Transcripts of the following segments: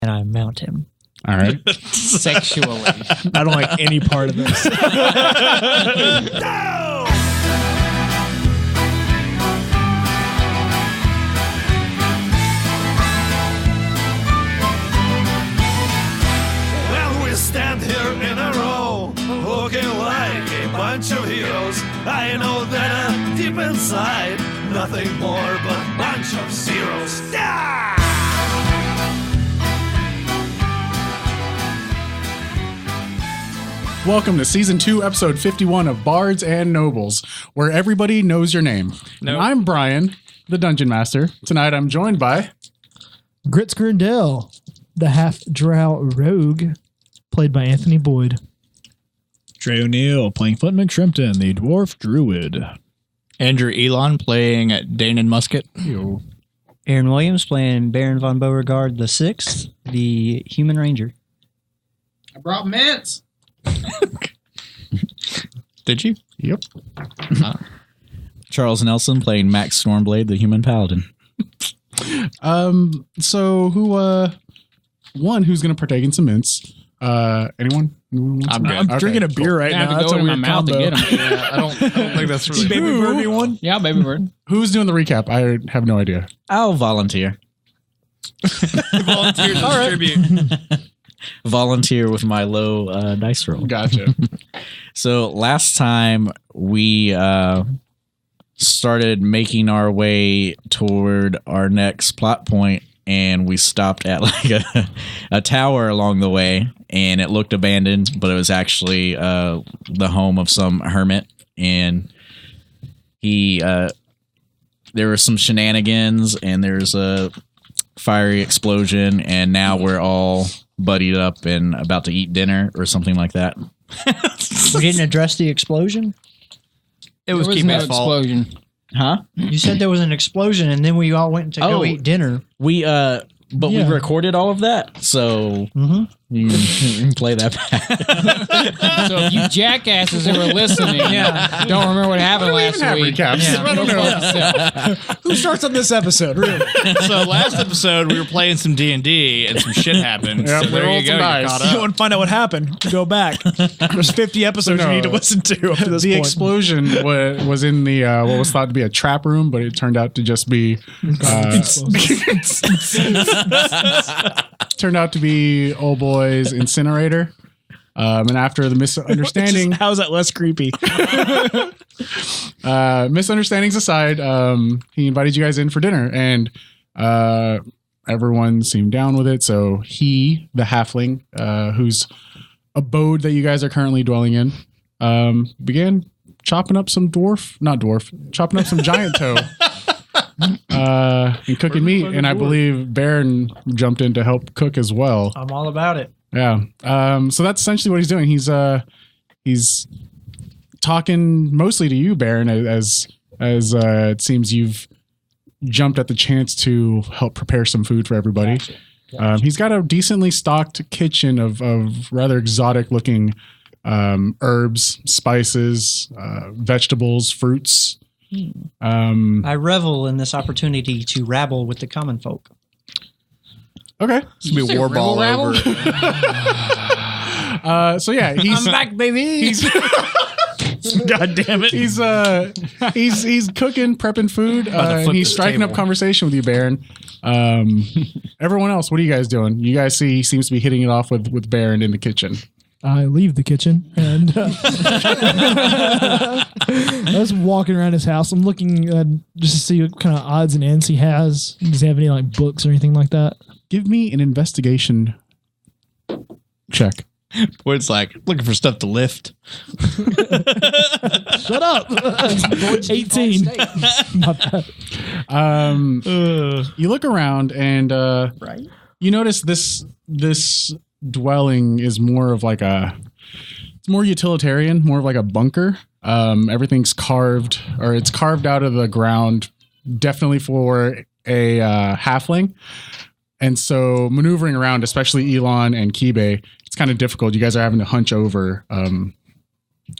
and I mount him. All right. Sexually. I don't like any part of this. No! Well, we stand here in a row, looking like a bunch of heroes. I know that deep inside, nothing more but a bunch of zeros. Ah! Welcome to Season 2, Episode 51 of Bards and Nobles, where everybody knows your name. Nope. And I'm BreAnne, the Dungeon Master. Tonight I'm joined by... Grits Grindell, the half-drow rogue, played by Anthony Boyd. Trey O'Neill playing Flint McShrimpton, the dwarf druid. Andrew Elon playing Danon Musket. Aaron Williams playing Baron von Beauregard the Sixth, the Human Ranger. I brought mints. Did you? Yep. Charles Nelson playing Max Stormblade, the human paladin. So who's going to partake in some mints? Anyone? I'm good. I'm drinking a beer right I have now. to That's go a in my weird mouth combo. to get them. Yeah, I don't think that's really Baby Birdie one? Yeah, baby bird. Who's doing the recap? I have no idea. I'll volunteer. Volunteer to distribute. Volunteer with my low dice roll. Gotcha. So last time we started making our way toward our next plot point, and we stopped at like a tower along the way, and it looked abandoned, but it was actually the home of some hermit, and he there were some shenanigans, and there's a fiery explosion, and now we're all buddied up and about to eat dinner or something like that. We didn't address the explosion? It was There was Keeman's no fault. explosion. Huh? You said there was an explosion, and then we all went to go Oh. eat dinner. We but Yeah. we recorded all of that, so you can play that back. So if you jackasses who were listening, don't remember what happened last have week. recaps. Yeah, I don't go know. fuck yourself. Who starts on this episode? Really? So last episode we were playing some D&D and some shit happened. Yep, so we there rolled you go. some You're dice. caught You up. want to find out what happened? Go back. There's 50 episodes No. you need to listen to up to this The point. explosion was in the what was thought to be a trap room, but it turned out to just be turned out to be old boy's incinerator. And after the misunderstanding, How is that less creepy? misunderstandings aside, he invited you guys in for dinner, and everyone seemed down with it. So he, the halfling, whose abode that you guys are currently dwelling in, began chopping up some chopping up some giant toe. And cooking meat, and I believe Baron jumped in to help cook as well. I'm all about it. Yeah. So that's essentially what he's doing. He's talking mostly to you, Baron, as it seems you've jumped at the chance to help prepare some food for everybody. Gotcha. He's got a decently stocked kitchen of rather exotic looking herbs, spices, vegetables, fruits. I revel in this opportunity to rabble with the common folk. Okay. It's gonna be a war ball over. So yeah, he's back, baby. God damn it. he's cooking, prepping food, and flip he's this striking up table. conversation with you, Baron. Everyone else, what are you guys doing? You guys see he seems to be hitting it off with Baron in the kitchen. I leave the kitchen and I was walking around his house. I'm looking just to see what kind of odds and ends he has. Does he have any like books or anything like that? Give me an investigation check. Where it's like looking for stuff to lift. Shut up. 18. My bad. You look around and Right? you notice this dwelling is more of like it's more utilitarian, more of like a bunker. Everything's carved, or it's carved out of the ground, definitely for a halfling. And so maneuvering around, especially Elon and Kibe, it's kind of difficult. You guys are having to hunch over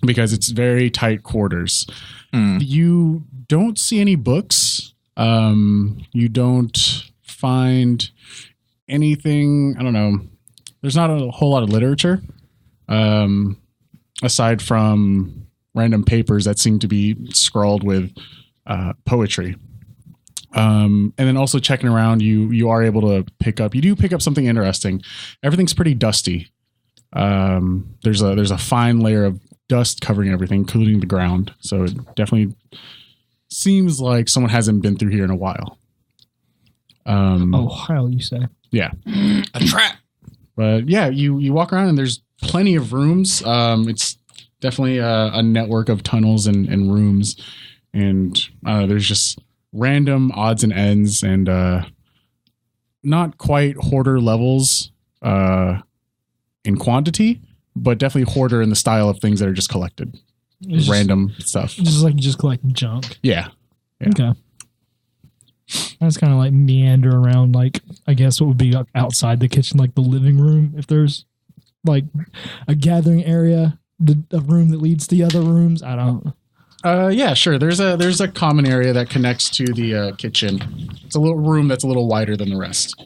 because it's very tight quarters. You don't see any books. You don't find anything. I don't know. There's not a whole lot of literature, aside from random papers that seem to be scrawled with poetry. And then also checking around, you are able to pick up something interesting. Everything's pretty dusty. There's a fine layer of dust covering everything, including the ground. So it definitely seems like someone hasn't been through here in a while. Ohio, you say? Yeah. A trap. But yeah, you walk around and there's plenty of rooms. It's definitely a network of tunnels and rooms. And there's just random odds and ends and not quite hoarder levels in quantity, but definitely hoarder in the style of things that are just collected. It's Random stuff. just collect junk. Yeah. Okay. I just kind of like meander around, like, I guess what would be like outside the kitchen, like the living room. If there's like a gathering area, a room that leads to the other rooms. I don't. Yeah, sure. There's a common area that connects to the kitchen. It's a little room that's a little wider than the rest.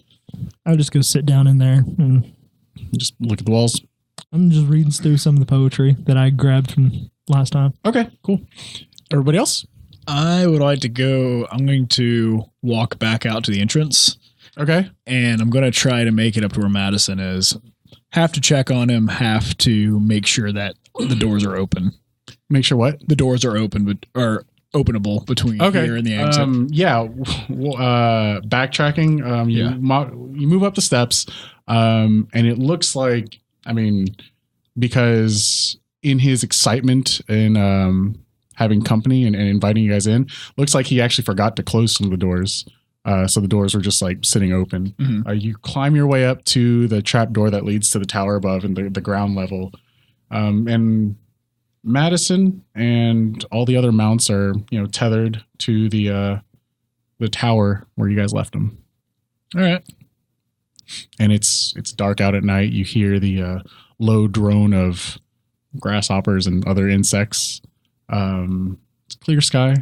I'll just go sit down in there and Just look at the walls. I'm just reading through some of the poetry that I grabbed from last time. Okay, cool. Everybody else? I would like to go. I'm going to walk back out to the entrance, Okay. and I'm going to try to make it up to where Madison is. Have to check on him. Have to make sure that the doors are open. Make sure what? The doors are open, but are openable between here and the exit. Backtracking. You move up the steps, and it looks like, because in his excitement and having company and inviting you guys in, looks like he actually forgot to close some of the doors. So the doors were just like sitting open. Mm-hmm. You climb your way up to the trap door that leads to the tower above and the ground level. And Madison and all the other mounts are, tethered to the tower where you guys left them. All right. And it's dark out at night. You hear the low drone of grasshoppers and other insects. It's clear sky,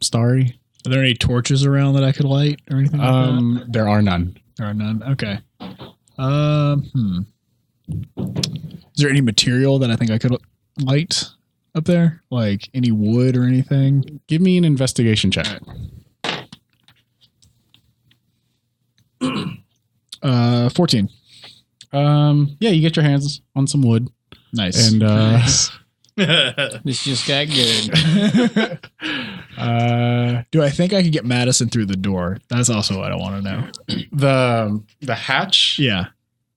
starry. Are there any torches around that I could light or anything like that? There are none. There are none. Okay. Is there any material that I think I could light up there? Like any wood or anything? Give me an investigation check. 14. Yeah, you get your hands on some wood. Nice. And This just got good. do I think I could get Madison through the door? That's also what I want to know. the hatch. Yeah.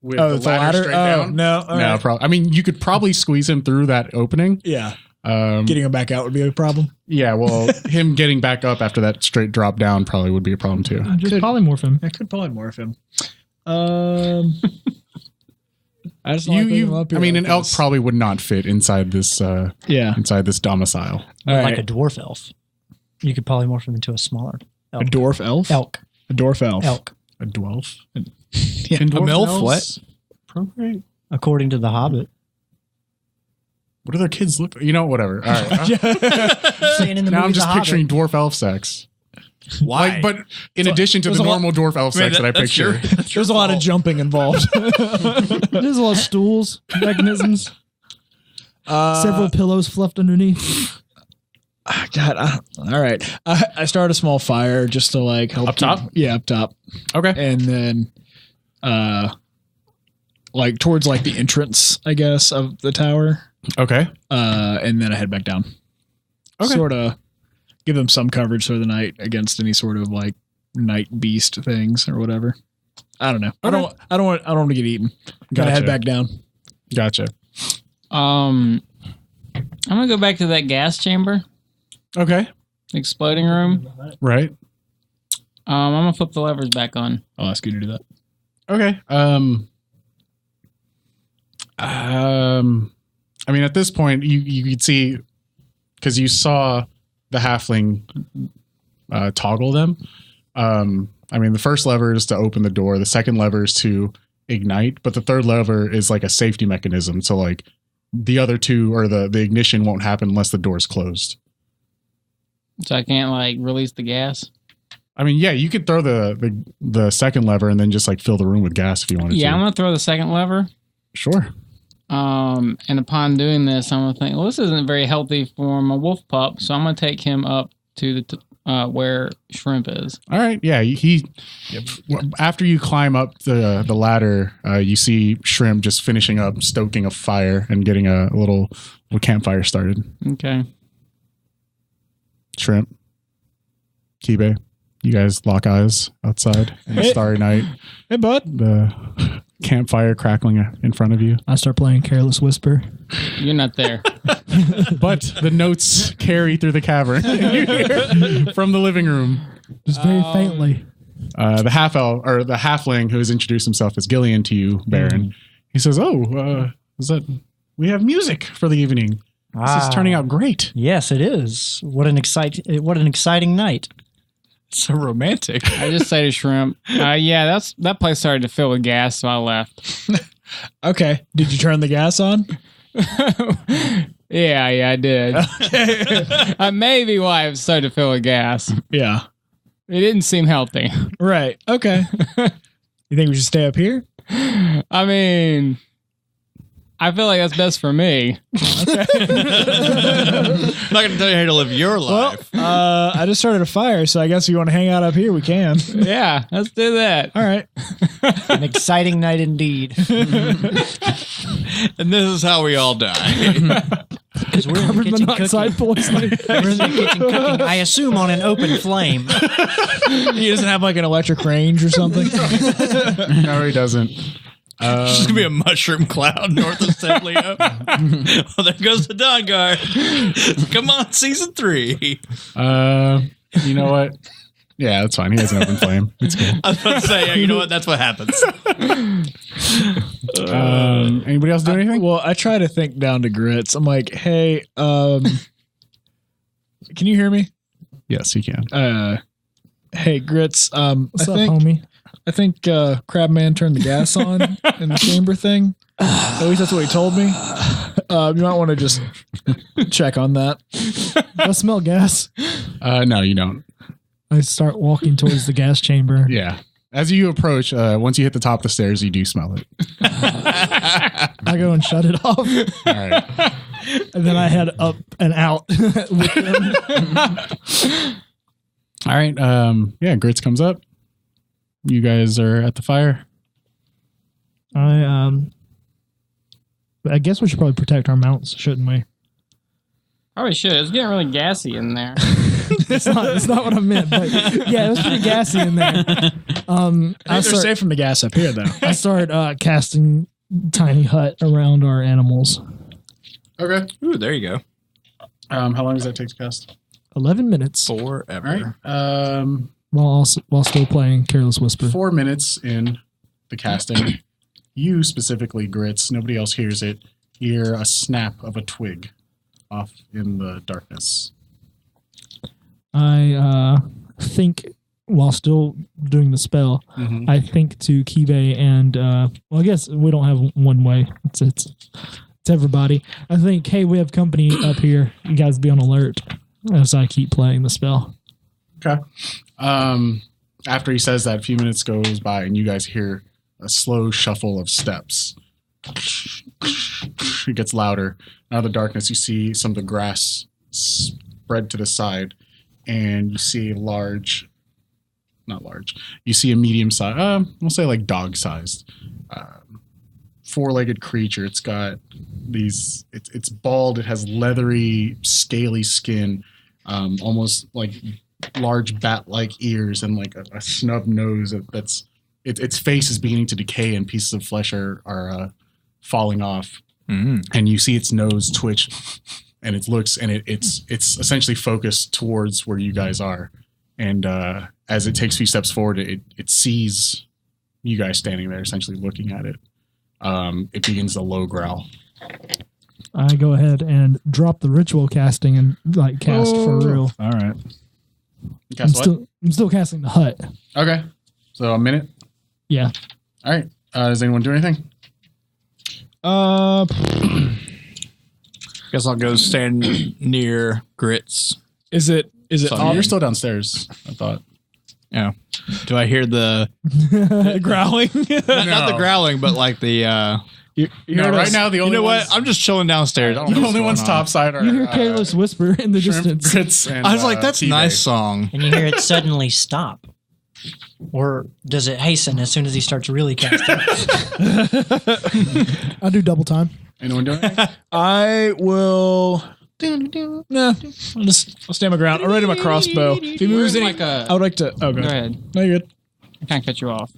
With the ladder straight down. No. All right. Probably. You could probably squeeze him through that opening. Yeah. Getting him back out would be a problem. Yeah. Well, him getting back up after that straight drop down probably would be a problem too. Just polymorph him. I could polymorph him. I just want to bring him up here. an elk probably would not fit inside this. Inside this domicile. Like a dwarf elf. You could polymorph him into a smaller elk. A dwarf elf? Elk. A dwarf elf. Elk. A dwarf. Yeah. A MILF? elves What? Procreate? According to The Hobbit. What do their kids look? Whatever. All right. Saying in the Now movie I'm just The picturing Hobbit. dwarf elf sex. Why? But in addition to the normal dwarf elf sex that I that's picture. There's a lot of jumping involved. There's a lot of stools, mechanisms, several pillows fluffed underneath. God. All right. I start a small fire just to like help. Up top? Yeah, up top. Okay. And then, like towards like the entrance, I guess, of the tower. Okay. And then I head back down. Okay. Sort of give them some coverage for the night against any sort of like night beast things or whatever. I don't know. Okay. I don't want to get eaten. Gotta head back down. Gotcha. I'm gonna go back to that gas chamber, Okay. exploding room. Right. I'm gonna flip the levers back on. I'll ask you to do that. Okay. At this point, you could see, because you saw the halfling toggle them. The first lever is to open the door. The second lever is to ignite, but the third lever is like a safety mechanism. So like the other two, or the ignition won't happen unless the door is closed. So I can't like release the gas. I mean, yeah, you could throw the second lever and then just like fill the room with gas if you wanted to. Yeah, I'm gonna throw the second lever. Sure. And upon doing this, I'm gonna think, well, this isn't very healthy for my wolf pup, so I'm gonna take him up to the where Shrimp is. All right. Yeah. After you climb up the ladder, you see Shrimp just finishing up stoking a fire and getting a little campfire started. Okay. Shrimp, Kibe, you guys lock eyes outside in the starry night. Hey, bud. The campfire crackling in front of you. I start playing Careless Whisper. You're not there. But the notes carry through the cavern you hear from the living room. Just very faintly. The half-elf or the halfling who has introduced himself as Gillian to you, Baron. He says, is that we have music for the evening. This is turning out great. Yes, it is. What an exciting night. So romantic. I just say to Shrimp, yeah, that place started to fill with gas, so I left. Okay. Did you turn the gas on? Yeah, I did. Maybe why it started to fill with gas. Yeah. It didn't seem healthy. Right. Okay. You think we should stay up here? I mean, I feel like that's best for me. I'm not going to tell you how to live your life. I just started a fire, so I guess if you want to hang out up here, we can. Yeah, let's do that. All right. An exciting night indeed. And this is how we all die. Because we're in the Carbon kitchen monoxide cooking. poisoning. We're in the kitchen cooking, I assume, on an open flame. He doesn't have like an electric range or something. No, he doesn't. It's just going to be a mushroom cloud north of St. Leo. Well, there goes the Dawnguard. Come on, season 3. You know what? Yeah, that's fine. He has an open flame. It's cool. I was about to say, yeah, you know what? That's what happens. Anybody else do anything? Well, I try to think down to Grits. I'm like, hey, can you hear me? Yes, he can. Hey, Grits. What's up, homie? I think Crabman turned the gas on in the chamber thing. At least that's what he told me. You might want to just check on that. I smell gas. No, you don't. I start walking towards the gas chamber. Yeah. As you approach, once you hit the top of the stairs, you do smell it. I go and shut it off. All right. And then I head up and out with them. All right. Yeah, Grits comes up. You guys are at the fire. I guess we should probably protect our mounts, shouldn't we? Probably should. It's getting really gassy in there. It's not what I meant, but yeah, it was pretty gassy in there. They're safe from the gas up here, though. I start casting tiny hut around our animals. Okay. Ooh, there you go. How long does that take to cast? 11 minutes Forever. All right. while still playing Careless Whisper. 4 minutes in the casting. You specifically, Grits, nobody else hears it, hear a snap of a twig off in the darkness. I think, while still doing the spell, I think to Kibe and, well, I guess we don't have one way. It's everybody. I think, hey, we have company up here. You guys be on alert as I keep playing the spell. Okay. After he says that, a few minutes goes by and you guys hear a slow shuffle of steps. It gets louder. Out of the darkness, you see some of the grass spread to the side, and you see you see a medium-sized, we'll say like dog-sized, four-legged creature. It's got it's bald, it has leathery, scaly skin, almost like large bat-like ears and like a snub nose its face is beginning to decay and pieces of flesh are falling off. And you see its nose twitch and it looks and it's essentially focused towards where you guys are. And as it takes a few steps forward, it sees you guys standing there essentially looking at it. It begins a low growl. I go ahead and drop the ritual casting and like cast for real. All right. I'm still casting the hut. Okay. So a minute. Yeah. All right. Does anyone do anything? Guess I'll go stand near Grits. Is it So you're still downstairs, I thought. Yeah. Do I hear the growling. not the growling, but like the Right now, the you only know ones, what? I'm just chilling downstairs. I don't know the what's only going ones on. topside are You hear careless whisper in the shrimp, distance. grits, and I was like, that's a tea nice bag. song. And you hear it suddenly stop. Or does it hasten as soon as he starts really casting? I'll do double time. Anyone doing anything? I will. Nah, I'll stand my ground. I'm ready my crossbow. If he moves any, I would like to. Oh, Go good. ahead. No, you're good. I can't cut you off.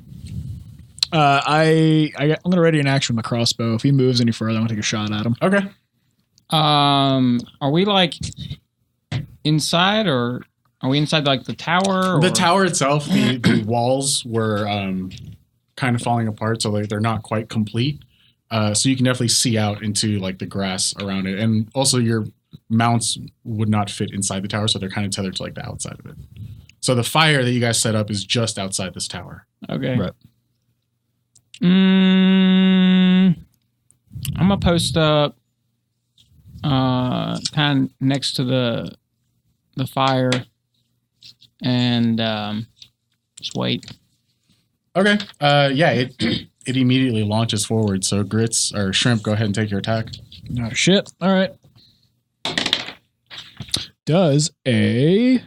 I'm gonna ready an action with my crossbow. If he moves any further, I'm gonna take a shot at him. Okay. Are we like inside, or are we inside like the tower? Or? The tower itself, the walls were kind of falling apart, so they're not quite complete. So you can definitely see out into like the grass around it, and also your mounts would not fit inside the tower, so they're kind of tethered to like the outside of it. So the fire that you guys set up is just outside this tower. Okay. Right. I'm gonna post up, kind of next to the fire, and just wait. Okay. Yeah. It immediately launches forward. So grits or shrimp, go ahead and take your attack. No shit. All right. Does a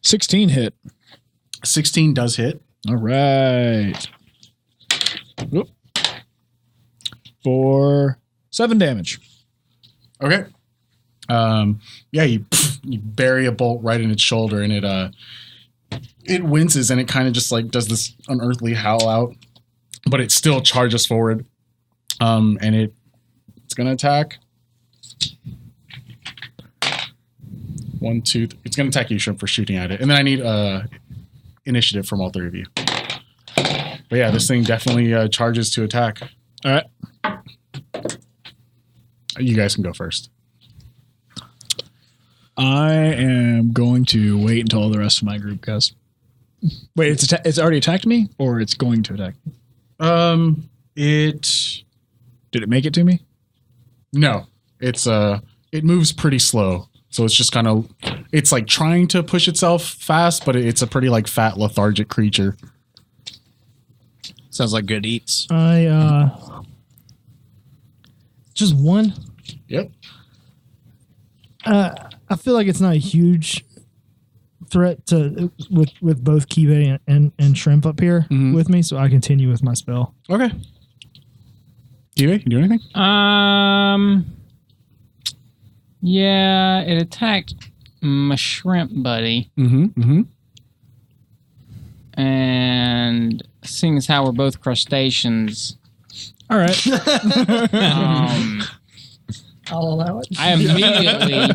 16 hit? 16 does hit. All right. Whoop. For 7 damage. Okay. Yeah, you bury a bolt right in its shoulder, and it winces, and it kind of just like does this unearthly howl out, but it still charges forward. And it's gonna attack. 1, 2. It's gonna attack you, Shrimp, for shooting at it, and then I need initiative from all three of you. But yeah, this thing definitely charges to attack. All right. You guys can go first. I am going to wait until all the rest of my group goes. Wait, it's already attacked me, or it's going to attack me? Did it make it to me? No, it moves pretty slow. So it's just kind of, it's like trying to push itself fast, but it's a pretty like fat, lethargic creature. Sounds like good eats. Just one. Yep. I feel like it's not a huge threat to with both Kibe and Shrimp up here with me, so I continue with my spell. Okay. You do anything? Yeah, it attacked my shrimp buddy, and seeing as how we're both crustaceans, All right. I'll allow it. I immediately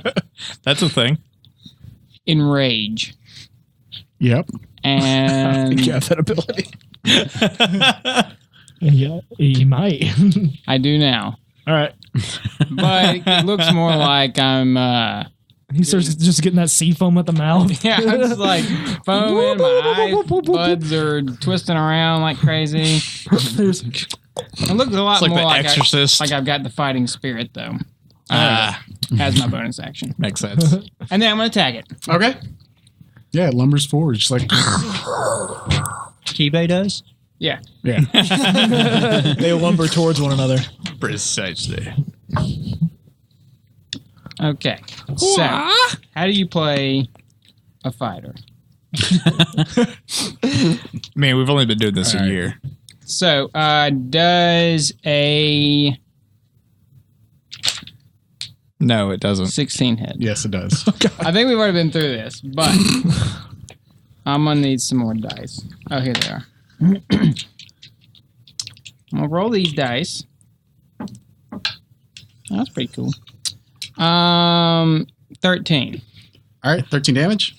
That's a thing. enrage. Yep. And You have that ability. Yeah, he might. I do now. All right. But it looks more like I'm He starts just getting that sea foam at the mouth. yeah, I'm just like foaming, my eye buds are twisting around like crazy. There's It looks a lot It's like more The like Exorcist. like I've got the fighting spirit though. As my bonus action. Makes sense. And then I'm gonna attack it. Okay. Yeah, it lumbers forward, just like Kibe does? Yeah. yeah. They lumber towards one another. Precisely. Okay. So how do you play a fighter? Man, we've only been doing this All a right. year. So does a No, it doesn't. 16 hit? Yes, it does. I think we've already been through this, but I'm gonna need some more dice. Oh, here they are. I'm gonna roll these dice. That's pretty cool. 13. All right, 13 damage.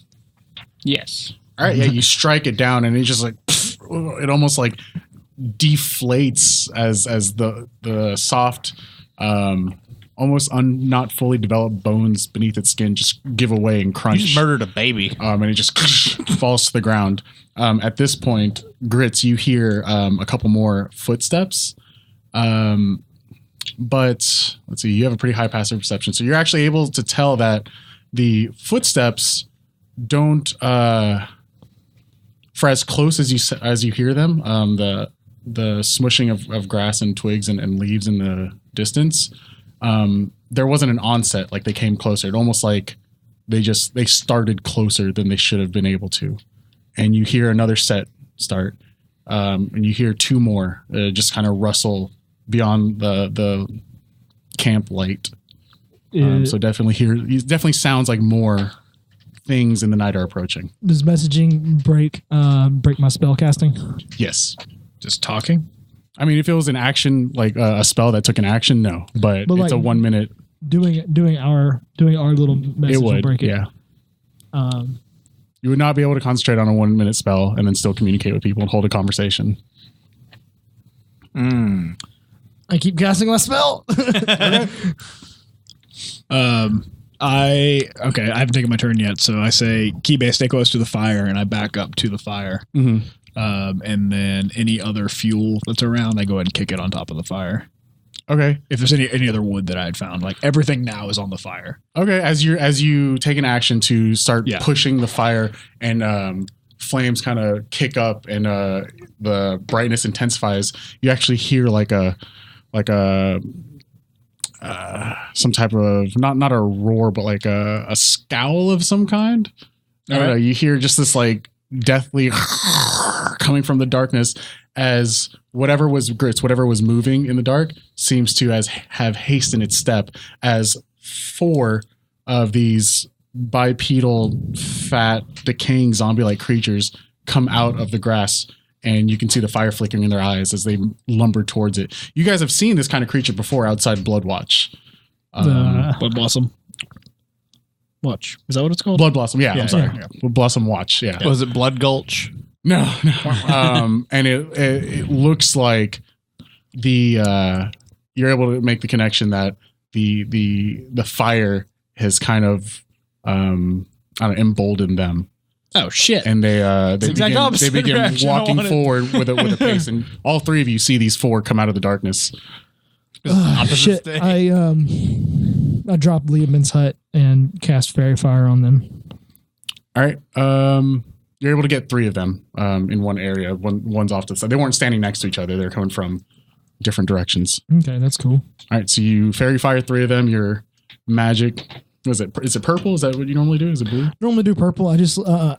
Yes. All right, yeah, you strike it down, and it just like it almost like deflates as the soft, almost not fully developed bones beneath its skin just give away and crunch. You just murdered a baby. And it just falls to the ground. At this point, Grits, you hear a couple more footsteps. But let's see, you have a pretty high passive perception, so you're actually able to tell that the footsteps don't for as close as you hear them, the smushing of grass and twigs and leaves in the distance, there wasn't an onset, like they came closer. It almost like they started closer than they should have been able to. And you hear another set start, and you hear two more just kind of rustle beyond the camp light. So definitely sounds like more things in the night are approaching. Does messaging break my spell casting? Yes. Just talking. I mean, if it was an action, like a spell that took an action, no. But it's like, a 1 minute. Doing our little message It would will break it. Yeah. You would not be able to concentrate on a 1 minute spell and then still communicate with people and hold a conversation. I keep casting my spell. I haven't taken my turn yet, so I say, Kibe, stay close to the fire, and I back up to the fire. Mm-hmm. And then any other fuel that's around, I go ahead and kick it on top of the fire. Okay. If there's any other wood that I had found, like everything now is on the fire. Okay. As you take an action to start pushing the fire and flames kind of kick up and the brightness intensifies, you actually hear like a some type of not a roar, but like a scowl of some kind. I don't know. You hear just this like deathly coming from the darkness as whatever was moving in the dark seems to have hastened its step as 4 of these bipedal, fat, decaying zombie-like creatures come out of the grass, and you can see the fire flickering in their eyes as they lumber towards it. You guys have seen this kind of creature before outside Bloodwatch. Blood Blossom. Watch. Is that what it's called? Blood Blossom. Yeah, I'm sorry. Yeah. Blossom Watch. Yeah. Was it Blood Gulch? No. And it looks like you're able to make the connection that the fire has kind of emboldened them. Oh shit! And they begin direction walking forward with a pace, and all 3 of you see these 4 come out of the darkness. Shit! I dropped Liam's hut and cast Fairy Fire on them. All right. You're able to get 3 of them in one area. One's off to the side. They weren't standing next to each other. They're coming from different directions. Okay, that's cool. All right, so you Fairy Fire 3 of them. Your magic. Is it purple? Is that what you normally do? Is it blue? I normally do purple. I just I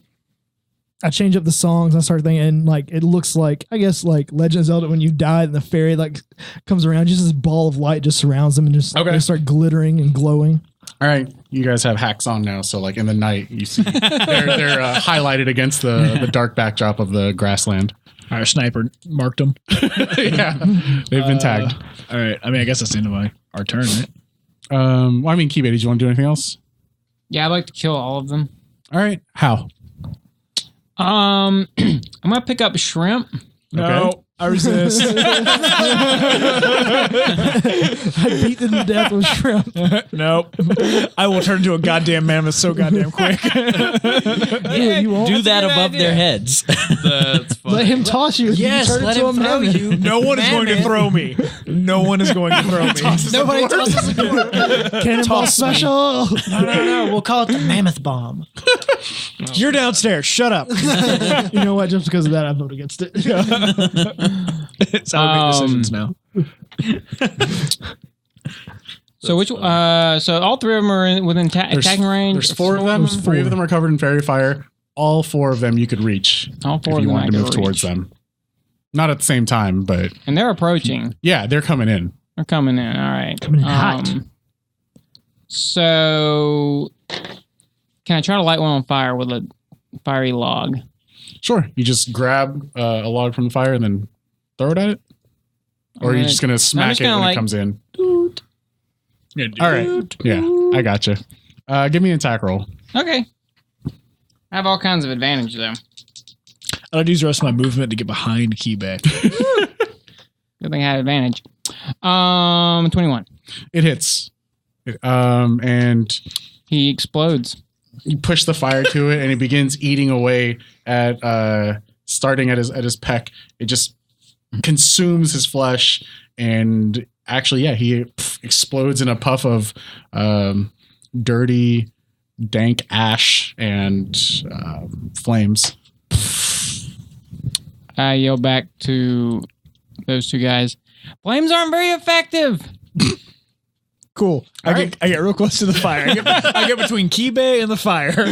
change up the songs. I start thinking like it looks like, I guess, like Legend of Zelda when you die and the fairy like comes around, just this ball of light just surrounds them and just they start glittering and glowing. All right, you guys have hacks on now, so like in the night you see they're highlighted against the dark backdrop of the grassland. Our sniper marked them. Yeah, they've been tagged. All right, I mean I guess that's the end of our turn, right? Well, I mean, Kibe, did you want to do anything else? Yeah, I'd like to kill all of them. All right, how? I'm gonna pick up shrimp. No, Okay. I resist. I beat them to death with shrimp. Nope. I will turn into a goddamn mammoth so goddamn quick. Yeah, you won't. Do that That's a good above idea. their heads. That's funny. Let him toss you. Yes, You turn let into him a throw mammoth. you. No one is going to throw me. No one is going to throw me. Nobody tosses a Cannonball special. No. We'll call it the mammoth bomb. You're downstairs. Shut up. You know what? Just because of that, I vote against it. It's how we make decisions now. So which? So all 3 of them are within attacking range. There's 4 of them. 3 of them are covered in Fairy Fire. All 4 of them you could reach All 4 if of you them I wanted to could move towards reach. them. Not at the same time, but And they're approaching. yeah, they're coming in. They're coming in. All right. Coming in hot. So can I try to light one on fire with a fiery log? Sure. You just grab a log from the fire and then throw it at it? Or are you just going to smack just it when gonna, it like, comes in? All right. Yeah, I gotcha. Give me an attack roll. Okay. I have all kinds of advantage though. I'd use the rest of my movement to get behind Kibe. Good thing I had advantage. 21. It hits. And He explodes. you push the fire to it and it begins eating away at starting at his peck. It just consumes his flesh and actually he explodes in a puff of dirty dank ash and flames. I yell back to those two guys. Flames aren't very effective. Cool. I get real close to the fire. I get between Key-Bay and the fire. 1,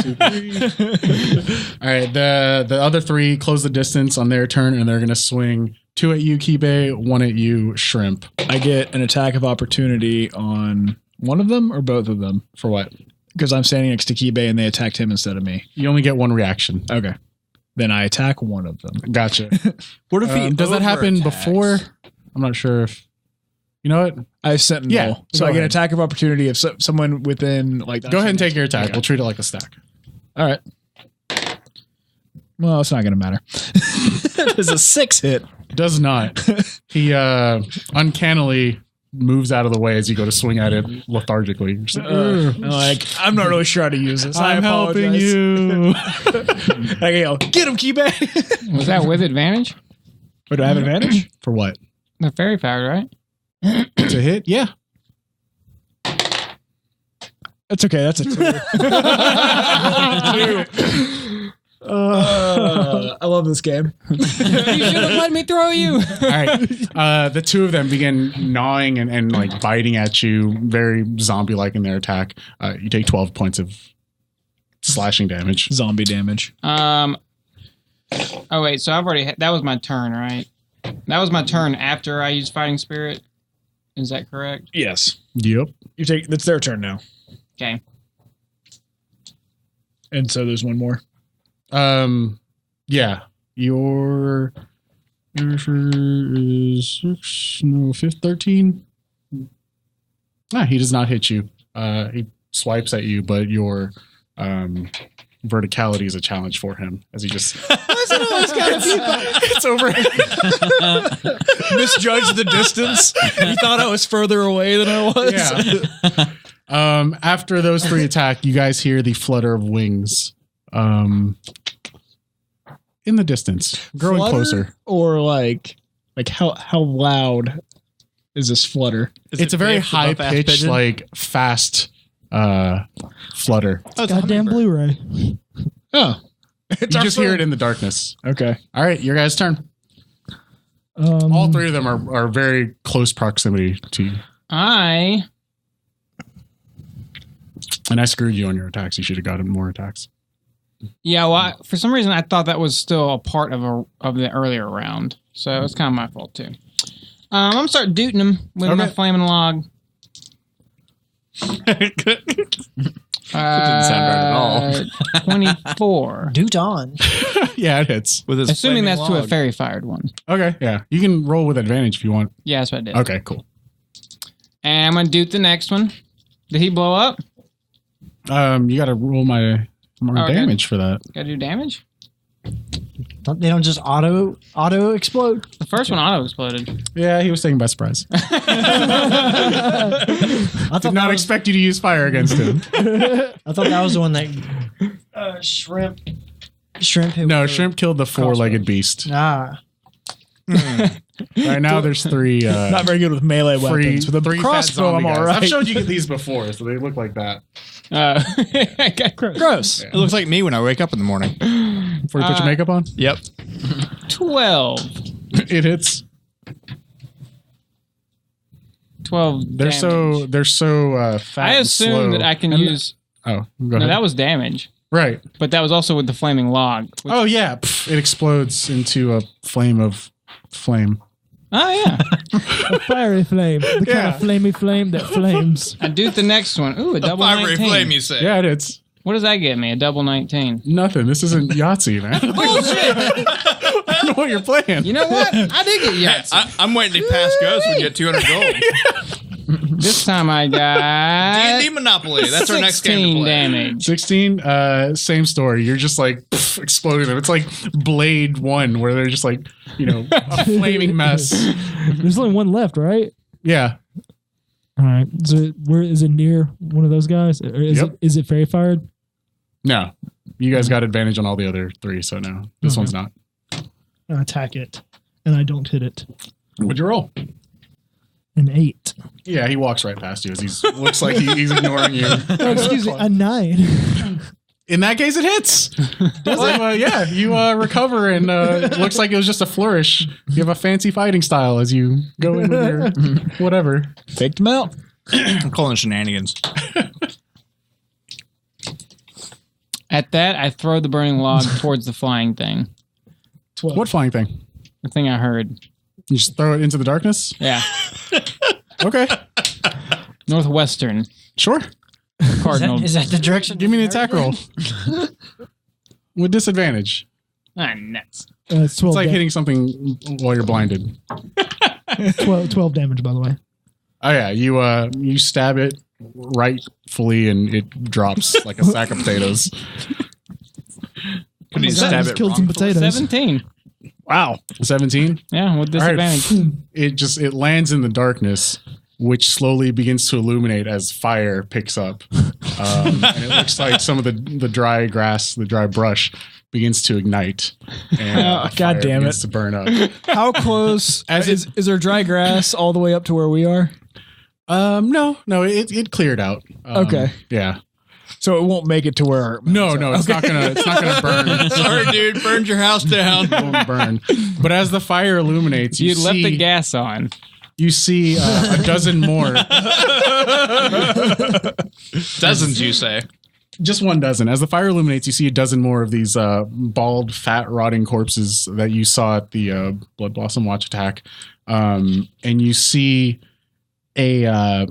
2, 3. All right. The other three close the distance on their turn, and they're going to swing 2 at you, Key-Bay, 1 at you, Shrimp. I get an attack of opportunity on one of them or both of them. For what? Because I'm standing next to Key-Bay and they attacked him instead of me. You only get 1 reaction. Okay. Then I attack one of them. Gotcha. What if he does that happen over-attacks? before? I'm not sure if. You know what? I have Sentinel. Yeah, So go I get an ahead. attack of opportunity if someone within like. Go ahead and take your attack. Okay. We'll treat it like a stack. All right. Well, it's not going to matter. There's a 6 hit. Does not. He uncannily moves out of the way as you go to swing at it lethargically. You're just like, I'm not really sure how to use this. I'm helping apologize. you. I yell, get him, Key-Bay. Was that with advantage? But do I have advantage? For what? The fairy fire, right? To hit? Yeah. That's okay. That's a 2. I love this game. You should have let me throw you. All right. The two of them begin gnawing and like biting at you, very zombie-like in their attack. You take 12 points of slashing damage. Zombie damage. Oh wait, so I've already that was my turn, right? That was my turn after I used fighting spirit. Is that correct? Yes. Yep. You take. That's their turn now. Okay. And so there's one more. Yeah. Your is 6, no, 5th, 13. He does not hit you. He swipes at you, but your verticality is a challenge for him as he just it's over. Misjudged the distance. He thought I was further away than I was. Yeah. After those 3 attack, you guys hear the flutter of wings in the distance, growing Flutter closer. Or like how loud is this flutter? It's a very high pitched, like fast flutter. Goddamn Blu-ray. Oh, You just hear it in the darkness. okay. All right, your guys' turn. All 3 of them are very close proximity to you. I And I screwed you on your attacks. You should have gotten more attacks. well, for some reason I thought that was still a part of the earlier round, so it's kind of my fault too. I'm gonna start dooting him with my flaming log. That didn't sound right at all. 24. Dude on. Yeah, it hits. With his Assuming flaming that's to a log. fairy fired one. Okay, yeah. You can roll with advantage if you want. Yeah, that's what I did. Okay, cool. And I'm gonna doot the next one. Did he blow up? You got to roll my Okay. damage for that. Gotta do damage? They don't just auto explode. The first one auto exploded. Yeah, he was taken by surprise. I Did thought not expect you to use fire against him. I thought that was the one that shrimp. Shrimp. hit No, with the- shrimp killed the 4-legged beast. Ah, Right now, there's 3. Not very good with melee weapons. With a 3 fat crossbow, I'm zombie guys. all right. I've showed you these before, so they look like that. I got gross. Gross. It looks like me when I wake up in the morning. Before you put your makeup on, Yep. 12. it hits. 12 They're damage. so fat. I and assume slow. that I can And- use... Oh, go No, ahead. that was damage. Right. But that was also with the flaming log. Which, Oh yeah, it explodes into a flame of flame. oh, yeah. A fiery flame. The kind Yeah. of flamey flame that flames. I do the next one. Ooh, a double Fiery 19. flame, you say? Yeah, it's What does that get me? A double 19. nothing. This isn't Yahtzee, man. Bullshit! I don't know what you're playing. You know what? I did get yes. I'm waiting to pass go so we get 200 gold. This time I got D&D Monopoly. That's our next game to 16 play. damage. 16, same story. You're just like exploding them. It's like Blade 1, where they're just like, a flaming mess. There's only one left, right? Yeah. All right. So where is it near one of those guys? Or is it fairy fired? No. You guys got advantage on all the other 3, so no. This one's not. I attack it, and I don't hit it. What'd you roll? An 8. Yeah, he walks right past you as he looks like he's ignoring you. Oh, excuse me, a 9. In that case, it hits. Yeah, you recover, and it looks like it was just a flourish. You have a fancy fighting style as you go in with your whatever. Faked them out. I'm calling it shenanigans. At that, I throw the burning log towards the flying thing. 12. What flying thing? The thing I heard. You just throw it into the darkness? Yeah. Okay, Northwestern. sure. Cardinal. Is that the direction? Give me an attack roll. With disadvantage. Ah, nuts. It's 12, It's like da- hitting something while you're blinded. 12 damage, by the way. Oh yeah, you stab it rightfully and it drops like a sack of potatoes. Could you God, stab just it killed wrong? some potatoes. 17. Wow. 17? Yeah, with All right. disadvantage. It lands in the darkness, which slowly begins to illuminate as fire picks up. And it looks like some of the dry grass, the dry brush begins to ignite. And God fire damn begins it. to burn up. How close is there dry grass all the way up to where we are? No, it cleared out. Okay. Yeah. So it won't make it to where. No, it's not gonna burn. Sorry, dude. Burned your house down. It won't burn. But as the fire illuminates, You you left see, the gas on. you see a dozen more. Dozens, you say? Just one dozen. As the fire illuminates, you see a dozen more of these bald, fat, rotting corpses that you saw at the Blood Blossom Watch attack. And you see a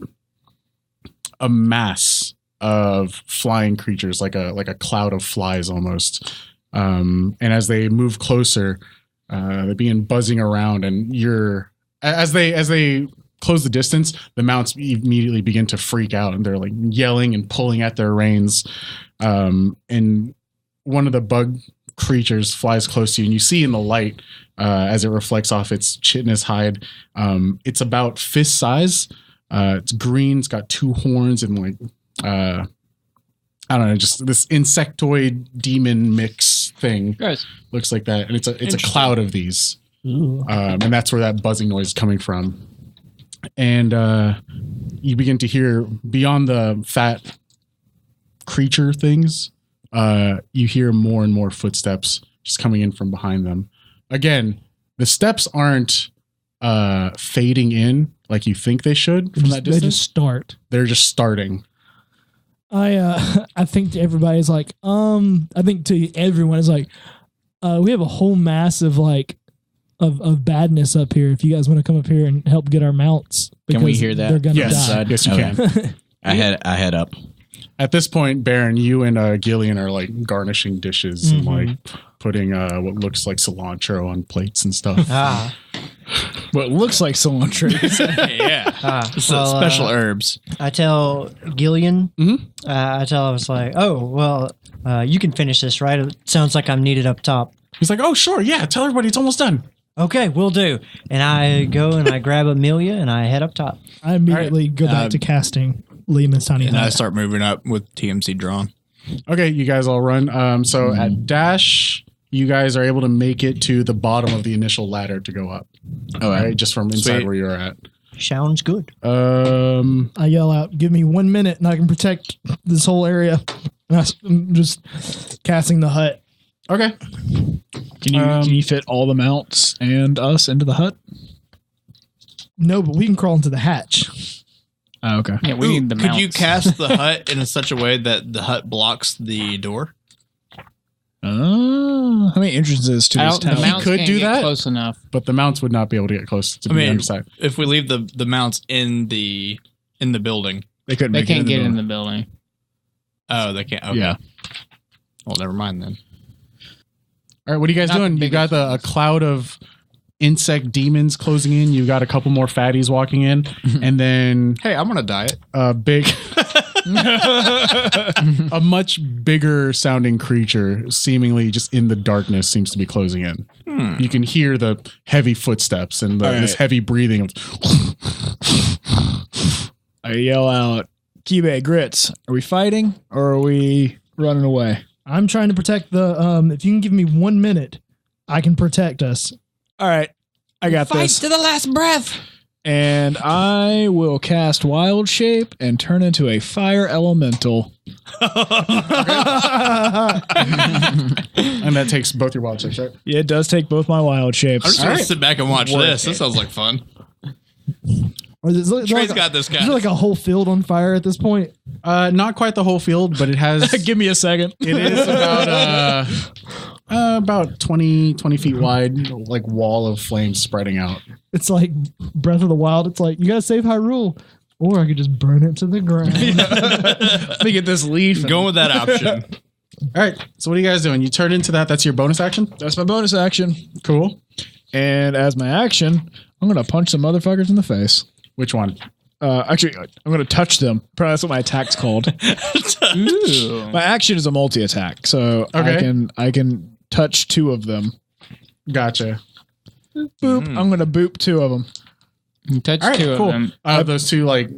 mass of flying creatures, like a cloud of flies almost. And as they move closer, they begin buzzing around, and as they close the distance, the mounts immediately begin to freak out, and they're like yelling and pulling at their reins. And one of the bug creatures flies close to you, and you see in the light, as it reflects off its chitinous hide, it's about fist size. It's green. It's got two horns and like I don't know, just this insectoid demon mix thing. Guys. Looks like that, and it's a cloud of these, and that's where that buzzing noise is coming from. And you begin to hear beyond the fat creature things. You hear more and more footsteps just coming in from behind them. Again, the steps aren't fading in like you think they should from that They distance. just start. They're just starting. I think to everybody's like, I think to everyone is like, we have a whole mass of like of badness up here. If you guys want to come up here and help get our mounts, Can we because hear that? They're gonna Yes, die. yes, you Okay. can. I head up. At this point, Baron, you and Gillian are like garnishing dishes and like putting what looks like cilantro on plates and stuff. What looks like cilantro. Yeah. Special herbs. I tell Gillian, Mhm. I was like, oh, well, you can finish this, right? It sounds like I'm needed up top. He's like, "Oh, sure, yeah. Tell everybody it's almost done." Okay, will do. And I go and I grab Amelia and I head up top. I immediately go back to casting Lehman's Tiny And I Hut. start moving up with TMC drawn. Okay, you guys all run. So at dash, you guys are able to make it to the bottom of the initial ladder to go up. All right, just from inside Sweet. where you're at. Sounds good. I yell out, "Give me 1 minute, and I can protect this whole area." And I'm just casting the hut. Okay. Can you fit all the mounts and us into the hut? No, but we can crawl into the hatch. Oh, okay. Yeah, we need the mounts. Could you cast the hut in such a way that the hut blocks the door? How many entrances to this The town? mounts could can't do get that. close enough. But the mounts would not be able to get close to I the mean, underside. if we leave the mounts in the building. They couldn't They make it can't get in building. the building. Oh, they can't. Okay. Yeah. Well, never mind then. All right, what are you guys Not the doing? You got biggest a cloud of insect demons closing in. You got a couple more fatties walking in, and then Hey, I'm on a diet. a big, a much bigger sounding creature, seemingly just in the darkness, seems to be closing in. You can hear the heavy footsteps and this right. heavy breathing of. I yell out, "Kibe, Grits, are we fighting or are we running away?" I'm trying to protect the. If you can give me 1 minute, I can protect us. All right, I got Fight this. to the last breath. And I will cast Wild Shape and turn into a fire elemental. And that takes both your wild shapes, right? Yeah, it does take both my wild shapes. I'm just going to sit back and watch this. This sounds like fun. Or is it Trey's got this guy. Is there like a whole field on fire at this point? Not quite the whole field, but it has. Give me a second. It is about 20 feet wide, like wall of flames spreading out. It's like Breath of the Wild. It's like, you gotta save Hyrule. Or I could just burn it to the ground. Let me get this leaf. Going with that option. All right. So what are you guys doing? You turn into that. That's your bonus action? That's my bonus action. Cool. And as my action, I'm going to punch some motherfuckers in the face. Which one? Actually, I'm going to touch them. Probably that's what my attack's called. Ooh. My action is a multi-attack, so Okay. I can touch 2 of them. Gotcha. Boop. I'm going to boop 2 of them. You touch All right, 2 cool. of them. Those 2 like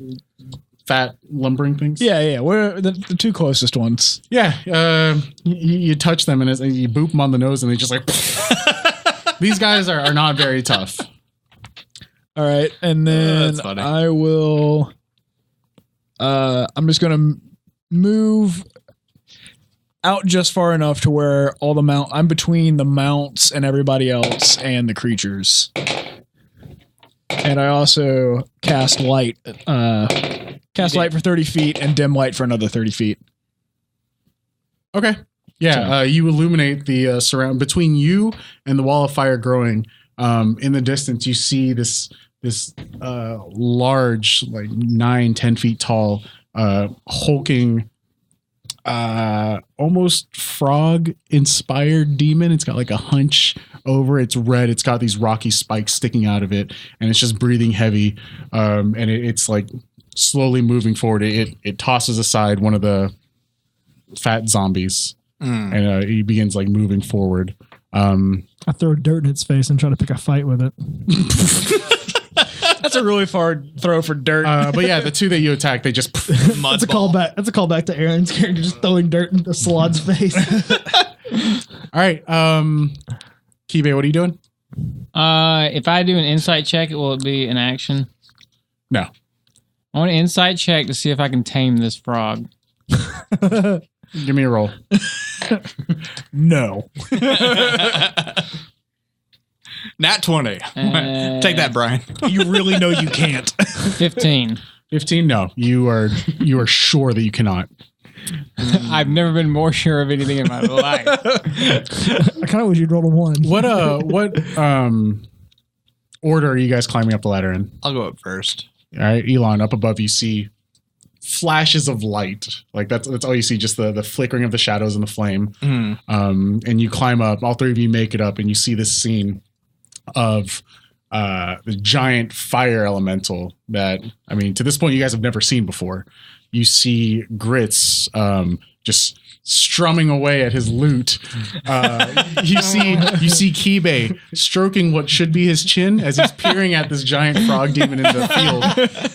fat lumbering things? Yeah. We're the 2 closest ones. Yeah. You touch them and you boop them on the nose and they just like... These guys are not very tough. All right, and then that's funny. I will. I'm just gonna move out just far enough to where all the I'm between the mounts and everybody else and the creatures. And I also cast light. Cast light for 30 feet and dim light for another 30 feet. Okay. Yeah, you illuminate the surround between you and the wall of fire growing. In the distance, you see this large, like 9-10 feet tall, hulking, almost frog-inspired demon. It's got like a hunch over. It's red. It's got these rocky spikes sticking out of it, and it's just breathing heavy. And it's like slowly moving forward. It tosses aside one of the fat zombies. And he begins like moving forward. I throw dirt in its face and try to pick a fight with it. That's a really far throw for dirt. But yeah, the 2 that you attack, they just That's a callback. That's a callback to Aaron's character just throwing dirt in the Slod's face. All right. Kibe, what are you doing? If I do an insight check, will it be an action? No. I want an insight check to see if I can tame this frog. Give me a roll. No. Nat 20. Take that, Brian. You really know you can't. 15. 15? No. You are sure that you cannot. I've never been more sure of anything in my life. I kind of wish you'd rolled a 1. What order are you guys climbing up the ladder in? I'll go up first. All right, Elon, up above you see flashes of light. Like that's all you see, just the flickering of the shadows and the flame. And you climb up, all 3 of you make it up, and you see this scene of the giant fire elemental that, I mean, to this point you guys have never seen before. You see Grits just strumming away at his lute. You see Kibe stroking what should be his chin as he's peering at this giant frog demon in the field.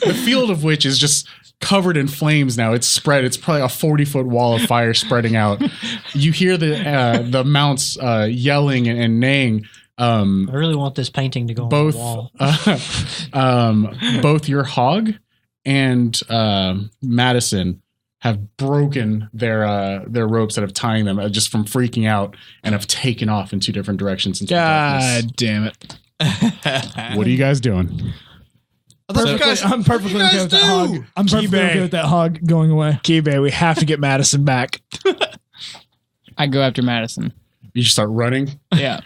The field of which is just covered in flames now. It's spread. It's probably a 40-foot wall of fire spreading out. You hear the mounts yelling and neighing. I really want this painting to go Both, on the wall. Both your hog and Madison have broken their ropes that have tying them just from freaking out and have taken off in 2 different directions. Into the darkness. God damn it. What are you guys doing? I'm perfectly okay with that hog. I'm perfectly okay with that hog going away. Kibe, we have to get Madison back. I go after Madison. You just start running? Yeah.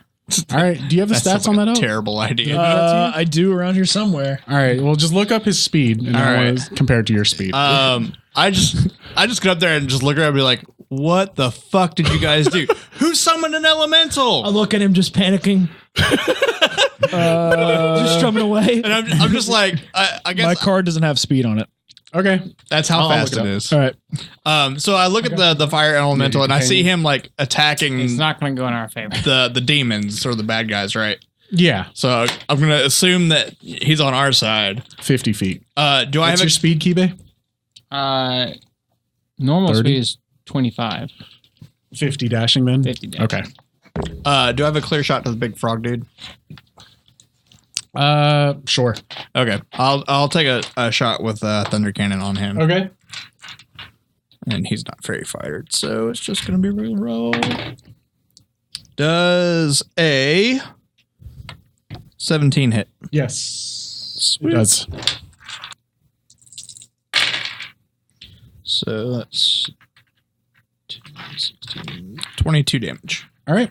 All right. Do you have the stats on that? Terrible idea. I do around here somewhere. All right. Well, just look up his speed and I want to compare it to your speed. I just get up there and just look around and be like, what the fuck did you guys do? Who summoned an elemental? I look at him just panicking. Just strumming away. And I'm just like, I guess My card doesn't have speed on it. Okay. that's how I'll fast look it it up. is. All right. So I look at the fire elemental and I see him like attacking It's not going to go in our favor. the demons or the bad guys, right? Yeah. So I'm gonna assume that he's on our side. 50 feet. Do I What's have your speed, Kibe? Normal 30? speed is 25. 50 dashing then? 50 dashing. Okay. do I have a clear shot to the big frog dude? Sure. Okay, I'll take a shot with thunder cannon on him. Okay. And he's not fairy fired, so it's just gonna be real roll. Does a 17 hit? Yes. It does. So that's 22 damage. All right.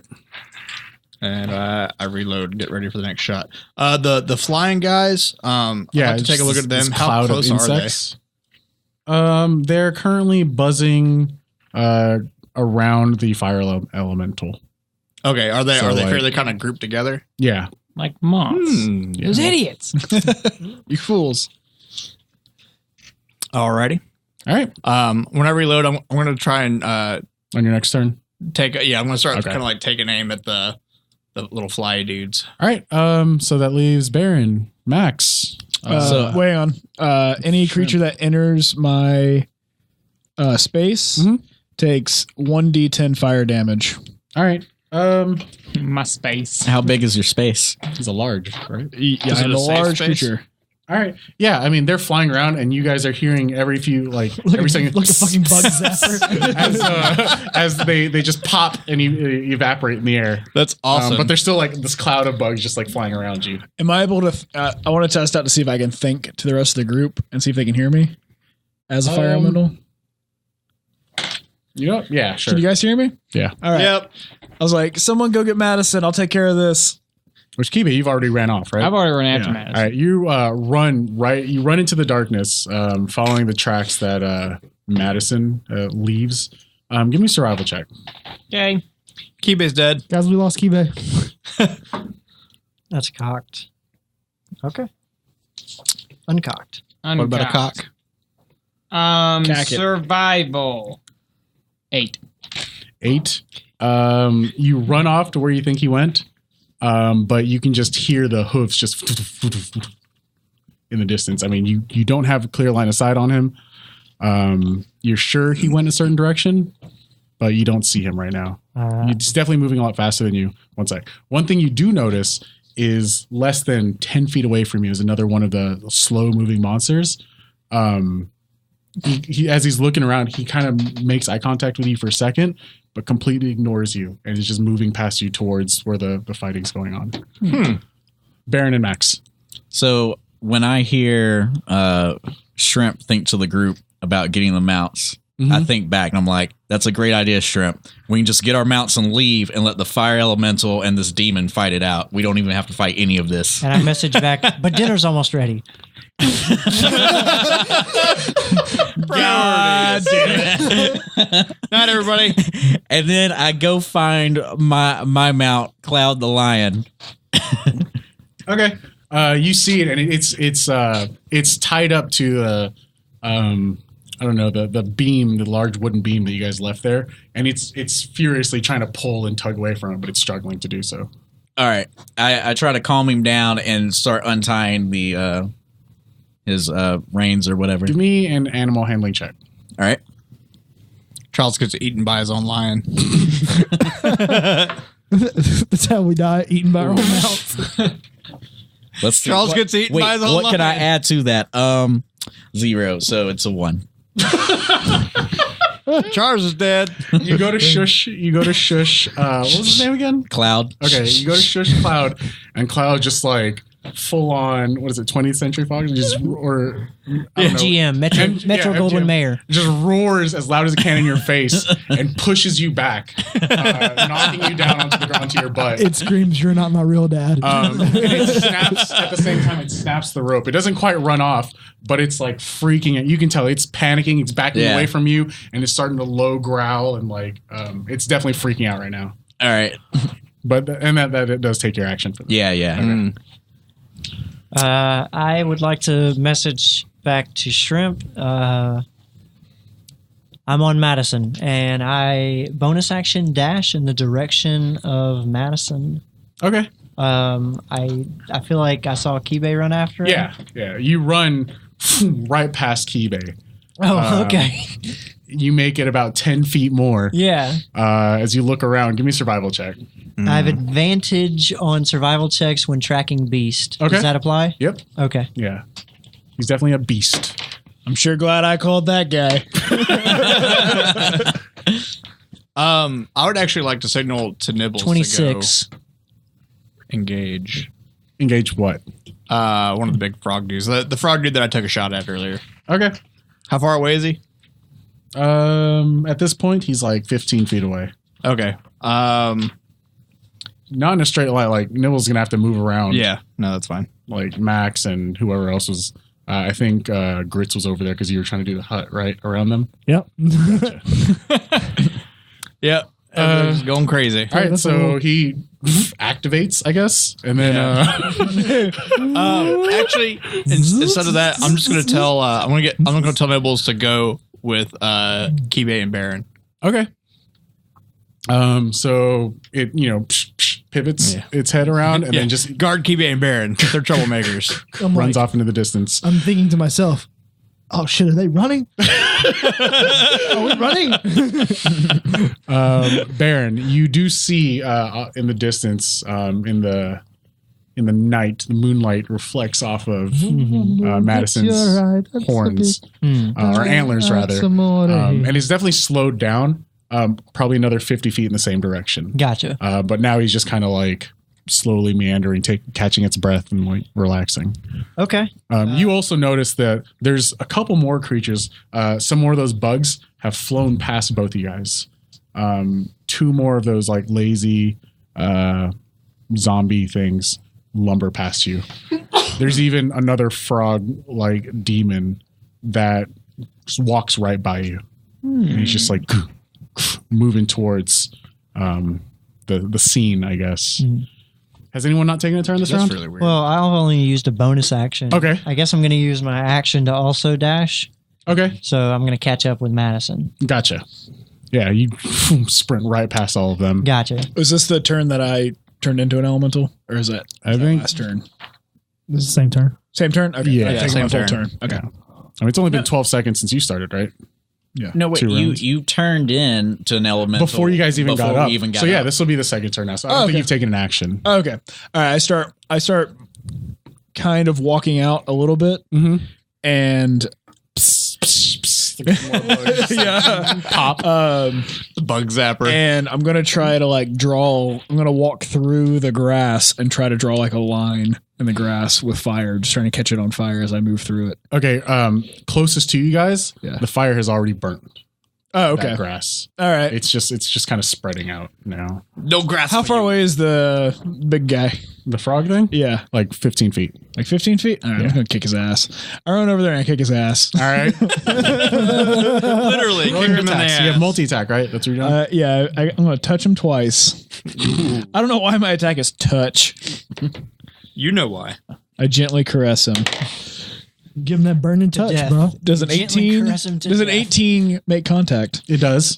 And I reload, get ready for the next shot. The flying guys, I'd like to take a look at them. How close are they? They're currently buzzing around the fire elemental. Okay, are they like- fairly kind of grouped together? Yeah. Like moths. Those idiots. You fools. Alrighty. All right. When I reload, I'm going to try and On your next turn. I'm going to start Okay. kind of like taking aim at the little fly dudes. All right. So that leaves BreAnne, Max. Wait on. Any creature that enters my space takes 1d10 fire damage. All right. My space. How big is your space? He's a large, right? Yeah, Is it I'm a a safe large space? creature. All right. Yeah. I mean, they're flying around, and you guys are hearing every few, every second, Like a fucking bug zapper. as they just pop and evaporate in the air. That's awesome. But there's still like this cloud of bugs just like flying around you. Am I able to? I want to test out to see if I can think to the rest of the group and see if they can hear me as a fire elemental. You know? Yeah. Sure. Can you guys hear me? Yeah. All right. Yep. I was like, someone go get Madison. I'll take care of this. Which Kiba, you've already ran off, right? I've already run after Yeah. Madison. All right, you run into the darkness, following the tracks that Madison leaves. Give me a survival check. Okay. Keybase's dead. Guys, we lost Keybe. That's cocked. Okay. Uncocked. What about a cock? Cack it. Survival. 8. 8. You run off to where you think he went, but you can just hear the hoofs just in the distance. I mean, you don't have a clear line of sight on him. You're sure he went a certain direction, but you don't see him right now. He's definitely moving a lot faster than you. One sec. One thing you do notice is less than 10 feet away from you is another one of the slow moving monsters. He as he's looking around, he kind of makes eye contact with you for a second, but completely ignores you and is just moving past you towards where the fighting's going on. BreAnne and Max. So when I hear Shrimp think to the group about getting the mounts, I think back and I'm like, that's a great idea, Shrimp. We can just get our mounts and leave and let the fire elemental and this demon fight it out. We don't even have to fight any of this. And I message back, but dinner's almost ready. God damn it. Not everybody. And then I go find my mount, Cloud the Lion. Okay. You see it, and it's tied up to the I don't know, the beam, the large wooden beam that you guys left there, and it's furiously trying to pull and tug away from it, but it's struggling to do so. All right, I try to calm him down and start untying the his reins or whatever. Give me an animal handling check. All right. Charles gets eaten by his own lion. That's how we die, eaten by our own mouths. Let's see. Charles gets eaten by his own What can I lion. add to that? 0, so it's a 1. Charles is dead. You go to shush. What was his name again? Cloud. Okay, you go to shush Cloud, and Cloud just like full on. What is it? 20th Century Fox? Just or I don't know. MGM, Metro Goldwyn MGM. Mayer. Just roars as loud as it can in your face and pushes you back, knocking you down onto your butt. It screams, "You're not my real dad." It snaps at the same time. It snaps the rope. It doesn't quite run off, but it's like freaking out. You can tell it's panicking. It's backing away from you, and it's starting to low growl and like it's definitely freaking out right now. All right. But that it does take your action for that. Yeah. I would like to message back to Shrimp. I'm on Madison, and I bonus action dash in the direction of Madison. Okay. I feel like I saw Keybe run after him. Yeah. You run right past Keybay. Oh, okay. you make it about 10 feet more. Yeah. As you look around, give me a survival check. I have advantage on survival checks when tracking beast. Okay. Does that apply? Yep. Okay. Yeah. He's definitely a beast. I'm sure glad I called that guy. I would actually like to signal to Nibbles 26. to go engage. Engage what? One of the big frog dudes. The frog dude that I took a shot at earlier. Okay. How far away is he? At this point, he's like 15 feet away. Okay. Not in a straight line. Like, Nibble's going to have to move around. Yeah. No, that's fine. Like, Max and whoever else was. I think Grits was over there because you were trying to do the hut, right? Around them? Yep. Yep. Everybody's going crazy. All right, so he activates, I guess, and then actually, instead of that, I'm just gonna tell I'm gonna tell Nibbles to go with Kibe and Baron. okay. So it pivots its head around and then just guard Kibe and Baron. They're troublemakers. runs off into the distance. I'm thinking to myself, oh shit, are they running? Are we running? Baron, you do see in the distance, in the night, the moonlight reflects off of Madison's horns or antlers, rather, and it's definitely slowed down. Probably another 50 feet in the same direction. Gotcha. But now he's just kind of like slowly meandering, catching its breath and like relaxing. Okay. You also notice that there's a couple more creatures. Some more of those bugs have flown past both of you guys. Two more of those like lazy zombie things lumber past you. There's even another frog-like demon that just walks right by you. And he's just like moving towards the scene, I guess. Has anyone not taken a turn this round? Really weird. Well, I've only used a bonus action. Okay. I guess I'm going to use my action to also dash. Okay. So I'm going to catch up with Madison. Gotcha. Yeah, you sprint right past all of them. Gotcha. Was this the turn that I turned into an elemental? Or is that I think last turn? This is the same turn. Same turn? Okay. Yeah, I take same my full turn. turn. Okay. Yeah. I mean, it's only been 12 seconds since you started, right? Yeah. No, wait, 2 rounds. you turned in to an elemental Before you guys even got up. So yeah, up. this will be the second turn now. So I don't think you've taken an action. Okay. All right. I start kind of walking out a little bit and yeah, Pop. The bug zapper. And I'm gonna try to like I'm gonna walk through the grass and try to draw like a line in the grass with fire, just trying to catch it on fire as I move through it. Okay, closest to you guys, the fire has already burnt. Oh, okay. That grass. All right. It's just kind of spreading out now. No grass. How far away is the big guy? The frog thing? Yeah. Like 15 feet. Like 15 feet? All right, I'm going to kick his ass. I run over there and I kick his ass. All right. Literally. Roll your attacks. You have multi-attack, right? That's what you're doing? Yeah, I'm going to touch him twice. I don't know why my attack is touch. You know why. I gently caress him. Give him that burning touch, death. bro. Does an Gently 18 caress him to does an death. 18 make contact? It does.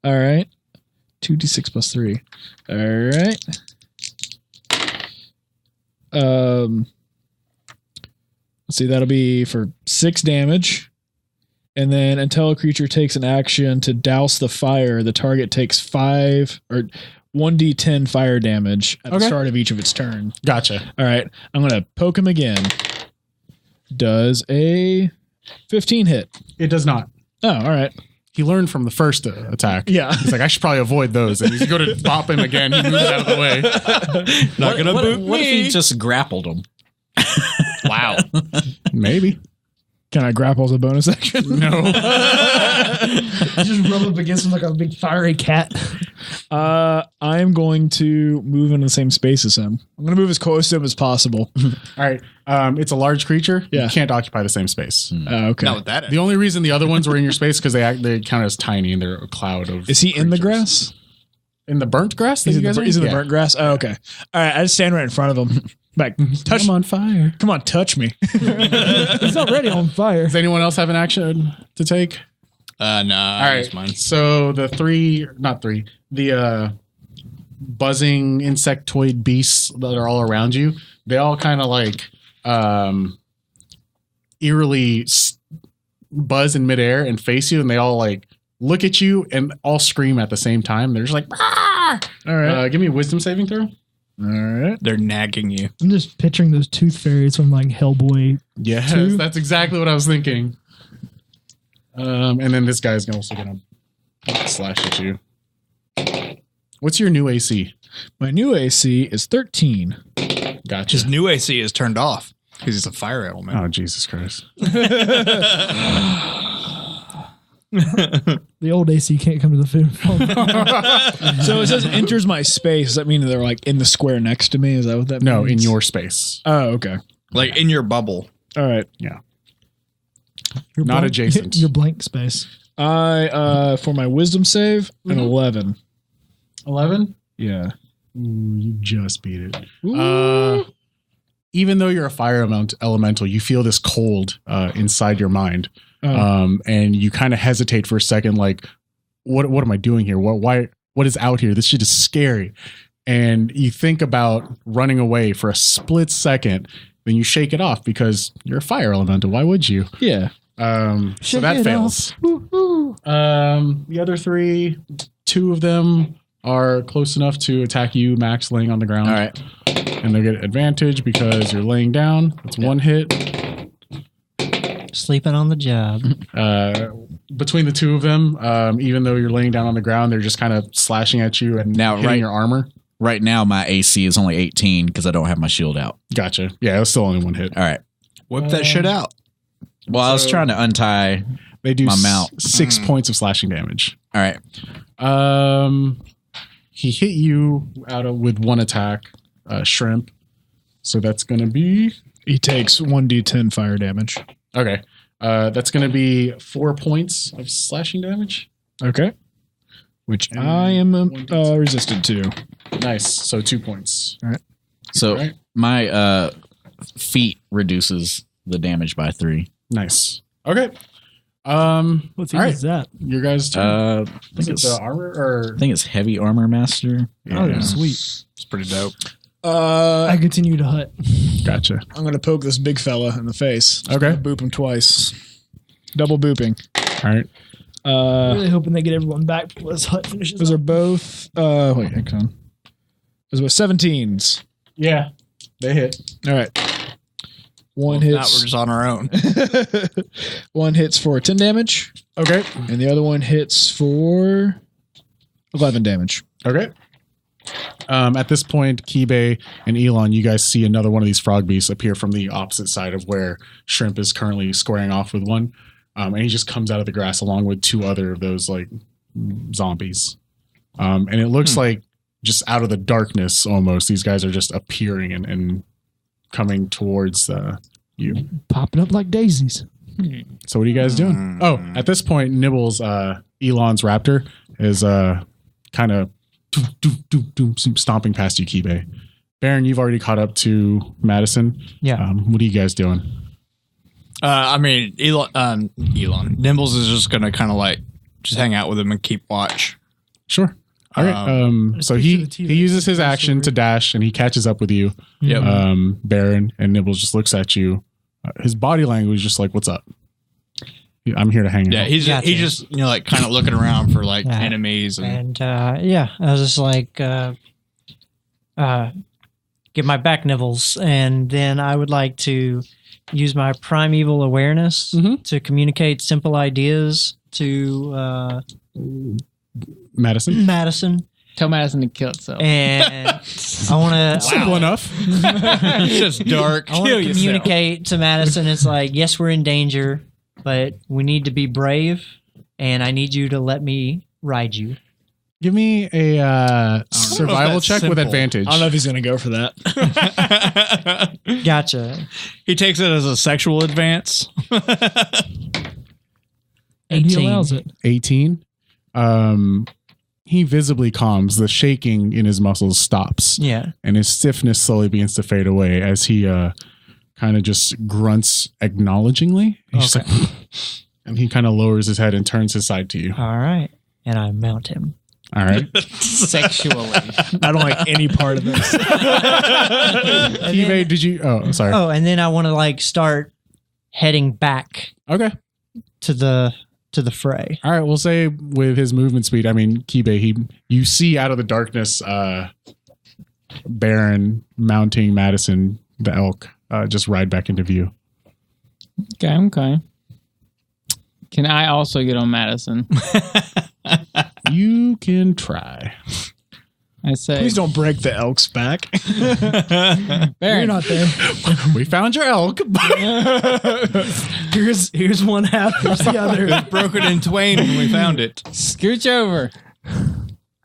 All right. 2d6 plus 3. All right. Let's see, that'll be for 6 damage. And then until a creature takes an action to douse the fire, the target takes 1d10 fire damage at the start of each of its turn. Gotcha. All right. I'm going to poke him again. Does a 15 hit? It does not. Oh, all right. He learned from the first attack. Yeah. He's like, I should probably avoid those. And he's go to bop him again. He moves out of the way. Not gonna boot What if me. he just grappled him? Wow. Maybe. Can I grapple as a bonus action? No. You just rub up against him like a big fiery cat. I'm going to move in the same space as him. I'm going to move as close to him as possible. All right. It's a large creature. Yeah. You can't occupy the same space. Okay. Not with that. The only reason the other ones were in your space because they count as tiny and they're a cloud of. Is he in the creatures. grass? In the burnt grass? that He's you guys are in the Yeah. burnt grass? Oh, okay. All right. I just stand right in front of him. Like, touch I'm on fire. Come on, touch me. He's already on fire. Does anyone else have an action to take? No. All right. That's mine. So the buzzing insectoid beasts that are all around you, they all kind of like eerily buzz in midair and face you, and they all like look at you and all scream at the same time. They're just like, "Arr!" All right, give me a wisdom saving throw. All right. They're nagging you. I'm just picturing those tooth fairies from like Hellboy. Yes, 2. that's exactly what I was thinking. And then this guy's also gonna slash at you. What's your new AC? My new AC is 13. Gotcha. His new AC is turned off because he's a fire element. Oh, Jesus Christ. The old AC can't come to the food. So it says enters my space. Does that mean they're like in the square next to me? Is that what that means? No, in your space. Oh, okay. Like in your bubble. All right. Yeah. You're Not blank, adjacent. Your blank space. I for my wisdom save, an 11. 11? Yeah. Ooh, you just beat it. Even though you're a fire elemental, you feel this cold inside your mind. And you kind of hesitate for a second, like, what am I doing here? What is out here? This shit is scary. And you think about running away for a split second, then you shake it off because you're a fire elemental. Why would you? Yeah. So that fails. The other 3, 2 of them are close enough to attack you, Max, laying on the ground. All right. And they get advantage because you're laying down. It's 1 hit. Sleeping on the job. Between the 2 of them, even though you're laying down on the ground, they're just kind of slashing at you and Now, hitting your armor. Right now, my AC is only 18 because I don't have my shield out. Gotcha. Yeah, it's still only 1 hit. All right. Whip that shit out. Well, I was trying to untie. They do my mount. 6 points of slashing damage. All right. He hit you with 1 attack, shrimp. So that's going to be... He takes 1d10 fire damage. Okay. That's going to be 4 points of slashing damage. Okay. Which I am resistant to. Nice. So 2 points. All right. So All right. my feet reduces the damage by 3. Nice. Okay. What all right. is that? Your guys' turn. I Is think it it's the armor or? I think it's heavy armor master. Oh, sweet. It's pretty dope. I continue to hut. Gotcha. I'm going to poke this big fella in the face. Okay. Boop him twice. Double booping. All right. I'm really hoping they get everyone back before this hut finishes. Those up. are both. Wait, hang on. Those were 17s. Yeah. They hit. All right. One Now we're hits. just on our own. One hits for 10 damage. Okay. And the other one hits for 11 damage. Okay. At this point, Kibe and Elon, you guys see another one of these frog beasts appear from the opposite side of where Shrimp is currently squaring off with one. And he just comes out of the grass along with 2 other of those like zombies. And it looks like just out of the darkness almost, these guys are just appearing and coming towards you. Popping up like daisies. So what are you guys doing? Oh, at this point, Nibbles, Elon's raptor, is kind of stomping past you, Kibe. Baron, you've already caught up to Madison. Yeah. What are you guys doing? I mean, Elon. Nimbles is just going to kind of like just hang out with him and keep watch. Sure. All right. So he uses his action to dash, and he catches up with you. Yep. Baron, and Nibbles just looks at you. His body language is just like, "What's up? I'm here to hang out." Yeah, he's just like kind of looking around for like enemies and I was just like get my back nibbles, and then I would like to use my primeval awareness to communicate simple ideas to Madison. Tell Madison to kill itself. And I want to simple enough. It's just dark. I want to communicate to Madison. It's like, yes, we're in danger, but we need to be brave, and I need you to let me ride you. Give me a survival check with advantage. I don't know if he's going to go for that. Gotcha. He takes it as a sexual advance. And he allows it. 18. He visibly calms. The shaking in his muscles stops. Yeah. And his stiffness slowly begins to fade away as he kind of just grunts acknowledgingly. He's just like, and he kind of lowers his head and turns his side to you. All right. And I mount him. All right. Sexually. I don't like any part of this. Kibe, did you? Oh, I'm sorry. Oh, and then I want to like start heading back. Okay. to the fray. All right, we'll say with his movement speed, I mean, Kibe, you see out of the darkness Baron mounting Madison, the elk, just ride back into view. Okay. Can I also get on Madison? You can try. I say, Please don't break the elk's back. Baron, You're not there. We found your elk. Here's one half. Here's the other. Broken in twain when we found it. scooch over.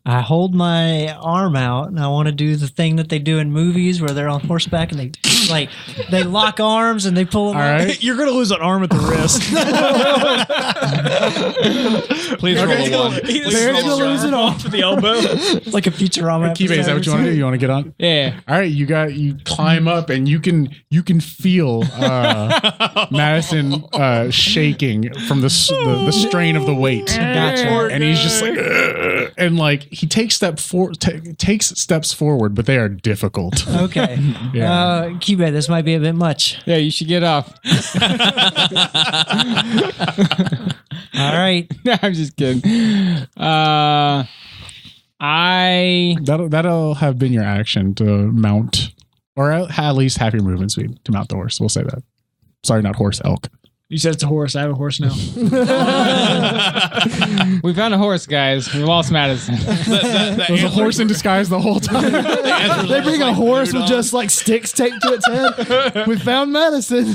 I hold my arm out and I want to do the thing that they do in movies where they're on horseback and they lock arms and they pull them All out. right. You're gonna lose an arm at the wrist. Please roll a 1. Baron's gonna lose it off. to the elbow. It's like a Futurama. Kibe, is that what you want to do? You want to get on? Yeah. All right, you climb up and you can feel Madison shaking from the strain of the weight. Gotcha. And he's just like, "Ugh," and like he takes steps forward, but they are difficult. Okay. Yeah. Kibe, this might be a bit much. Yeah, you should get off. All right. No, I'm just kidding. That'll have been your action to mount, or at least half your movement speed to mount the horse. We'll say that. Sorry, not horse, elk. You said it's a horse. I have a horse now. We found a horse, guys. We lost Madison. It was a horse in disguise the whole time. They bring a horse with just like sticks taped to its head. We found Madison.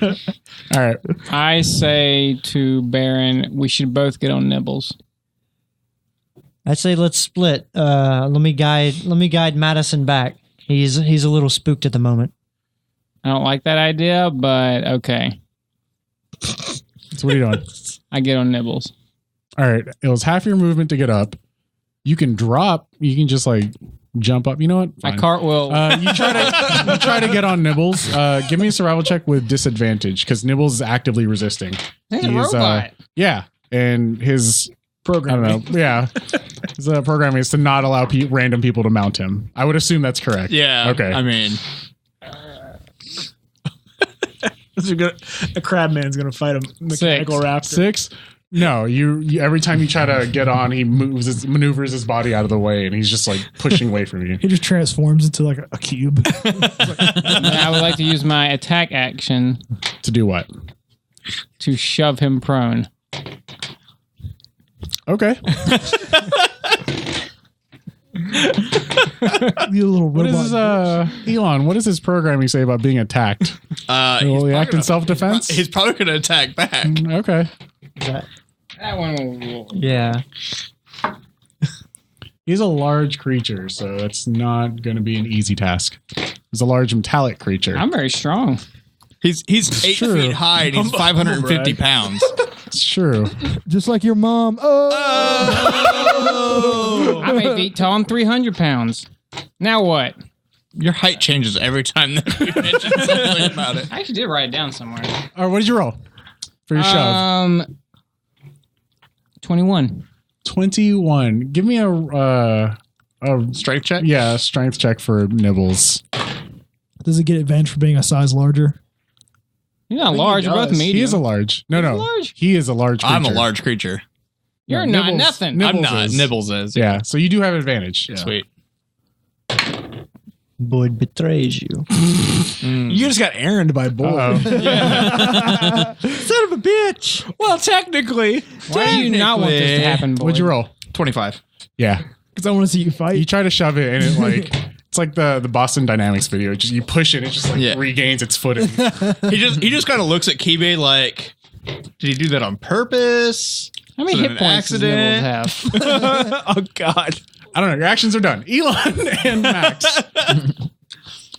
All right. I say to Baron, we should both get on Nibbles. I'd say let's split. Let me guide Madison back. He's a little spooked at the moment. I don't like that idea, but okay. So what are you doing? I get on Nibbles. All right. It was half your movement to get up. You can drop. You can just like jump up. You know what? I Fine. cartwheel. You try to get on Nibbles. Give me a survival check with disadvantage because Nibbles is actively resisting. He's a He is, robot. Yeah, and his Program. I don't know. Yeah, his programming is to not allow random people to mount him. I would assume that's correct. Yeah. Okay. I mean, A crab man's gonna fight a mechanical raptor. 6. No, you every time you try to get on, he maneuvers his body out of the way, and he's just like pushing away from you. He just transforms into like a cube. And I would like to use my attack action To do what? to shove him prone. Okay. You little What robot. is Elon? What does his programming say about being attacked? Will he act in self-defense? he's probably going to attack back. Okay. That one will rule. Yeah. He's a large creature, so it's not going to be an easy task. He's a large metallic creature. I'm very strong. He's 8 True. feet high and he's 550 pounds. It's true. Just like your mom. Oh. I'm 8 feet tall. I'm 300 pounds. Now what? Your height changes every time that we mention something about it. I actually did write it down somewhere. All right, what did you roll for your shove? 21. 21. Give me a Strength check? yeah, strength check for Nibbles. Does it get advantage for being a size larger? You're not large. You're both does. medium. He is a large. No, no. large? He is a large creature. I'm a large creature. You're No, not Nibbles- nothing. Nibbles I'm not. is. Nibbles is. Yeah, so you do have advantage. Sweet. Boyd betrays you. You just got errand by Boyd. Uh-oh. Son of a bitch. Well, technically. Why do you not want this to happen, boy? What'd you roll? 25. Yeah. Because I want to see you You fight. try to shove it and it like it's like the Boston Dynamics video. Just you push it, it just like Yeah. regains its footing. He just kind of looks at Kibe like, did he do that on purpose? How many Was it hit an points does Nibbles accident? have? Oh, God. I don't know. Your actions are done. Elon and Max.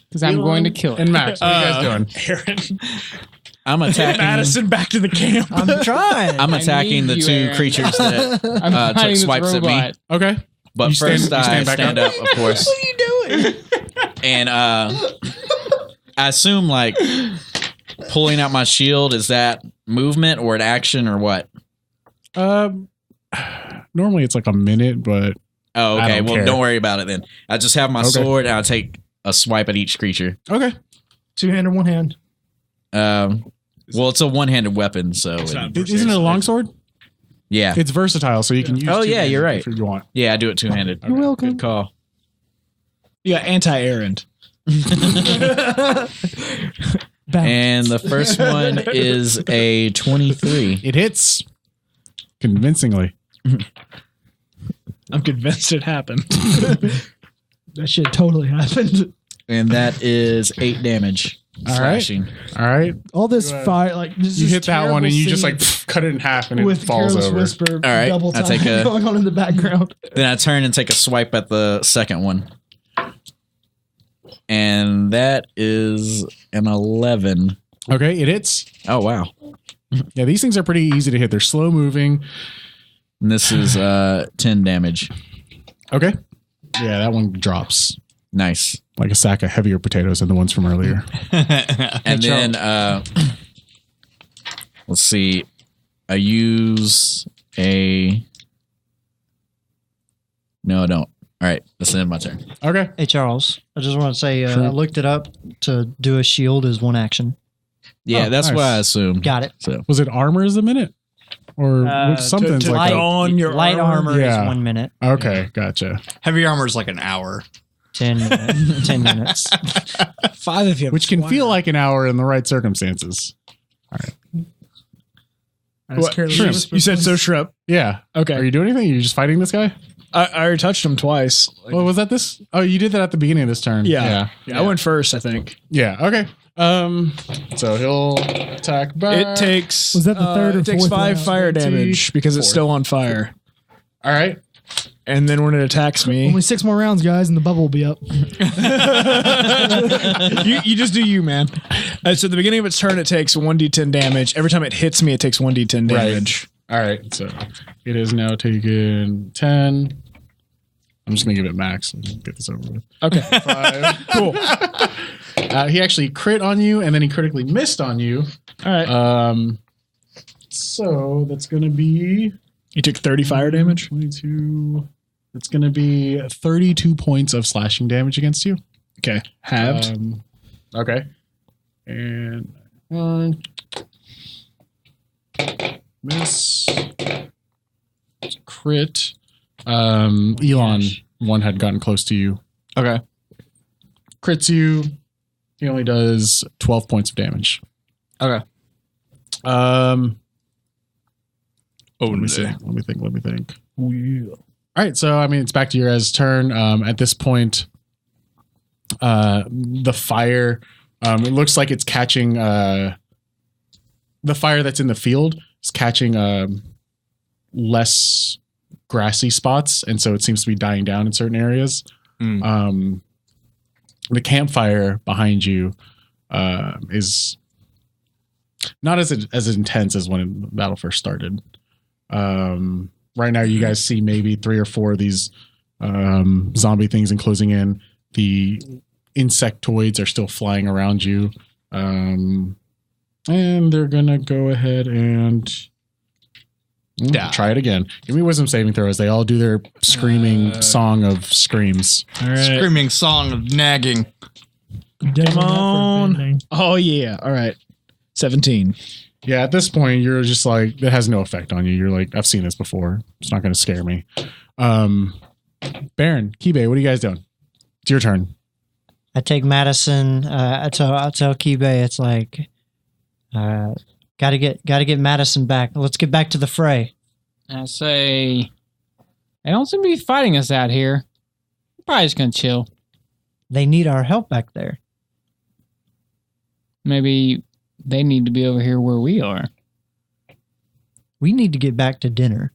Because I'm going to kill it. And Max, what are you guys doing? Aaron. I'm attacking. Madison back to the camp. I'm trying. I'm attacking the need you, two Aaron. creatures that I'm took fighting this swipes at me. robot. Okay. But You stand- first, you I stand back stand up? up, of course. What are you doing? And I assume like pulling out my shield, is that movement or an action or what? Normally it's like a minute, but Oh, I okay. don't Well, care. don't worry about it then. I just have my Okay. sword and I'll take a swipe at each creature. okay. 2 hand or 1 hand. Well, it's a one-handed weapon, so isn't it a longsword? Yeah, it's versatile, so you can use. Oh yeah, you're right. If you want. Yeah, I do it two-handed. You're welcome. Good call. You got anti-errand. And the first one is a 23. It hits convincingly. I'm convinced it happened. That shit totally happened. And that is 8 damage. All slashing. All right. All this fire, like this You is hit that one and you just scene like cut it in half and it with falls Careless over. Whisper, All right, double I'll time take a- going on in the background. Then I turn and take a swipe at the second one. And that is an 11. Okay, it hits. Oh, wow. Yeah, these things are pretty easy to hit. They're slow moving. And this is 10 damage. Okay. Yeah, that one drops Nice. like a sack of heavier potatoes than the ones from earlier. And then, let's see. I use a... No, I don't. All right, that's the end of my turn. Okay. Hey, Charles, I just want to say Sure. I looked it up. To do a shield is one action. Yeah, Oh, that's nice. what I assumed. Got it. So Was it armor is a minute? Or something's to like that? on your light armor Yeah. is 1 minute. Okay, gotcha. Heavy armor is like an hour. 10 minutes. 10 minutes. 5 if you have Which can Squire. feel like an hour in the right circumstances. What? Careless Shrimp. Whisper, You said so, please. Shrimp. Yeah. Okay. Are you doing anything? Are you just fighting this guy? I already touched him twice. Like, Well, was that this? Oh, you did that at the beginning of this turn. yeah. I went first, I think. Yeah. Okay. So he'll attack back. It takes. Was that the third or It takes fourth 5 round? fire damage because it's still on fire. All right. And then when it attacks me, Only 6 more rounds, guys, and the bubble will be up. you just do you, man. So at the beginning of its turn, it takes 1d10 damage. Every time it hits me, it takes 1d10 damage. All right. So it is now taken 10. I'm just gonna give it max and get this over with. Okay. 5. Cool. He actually crit on you, and then he critically missed on you. All right. So that's gonna be You took 30 fire damage. 22. It's gonna be 32 points of slashing damage against you. Okay. Halved. Okay. And miss. Crit. Elon one had gotten close to you. okay. Crits you. He only does 12 points of damage. Okay. Let me see. Let me think. Oh, yeah. All right, so I mean, it's back to your guys' turn. At this point, the fire, it looks like it's catching the fire that's in the field is catching less grassy spots, and so it seems to be dying down in certain areas. The campfire behind you is not as intense as when the battle first started. Right now, you guys see maybe 3 or 4 of these zombie things enclosing in. The insectoids are still flying around you. And they're going to go ahead and try it again. Give me wisdom saving throws. They all do their screaming song of screams. All right. Screaming song of nagging. Come on. Oh, yeah. All right. 17. Yeah, at this point, you're just like, it has no effect on you. You're like, I've seen this before. It's not going to scare me. BreAnne, Kibe, what are you guys doing? It's your turn. I take Madison. I tell Kibe, it's like, gotta get Madison back. Let's get back to the fray. I say, they don't seem to be fighting us out here. We're probably just gonna chill. They need our help back there. Maybe they need to be over here where we are. We need to get back to dinner.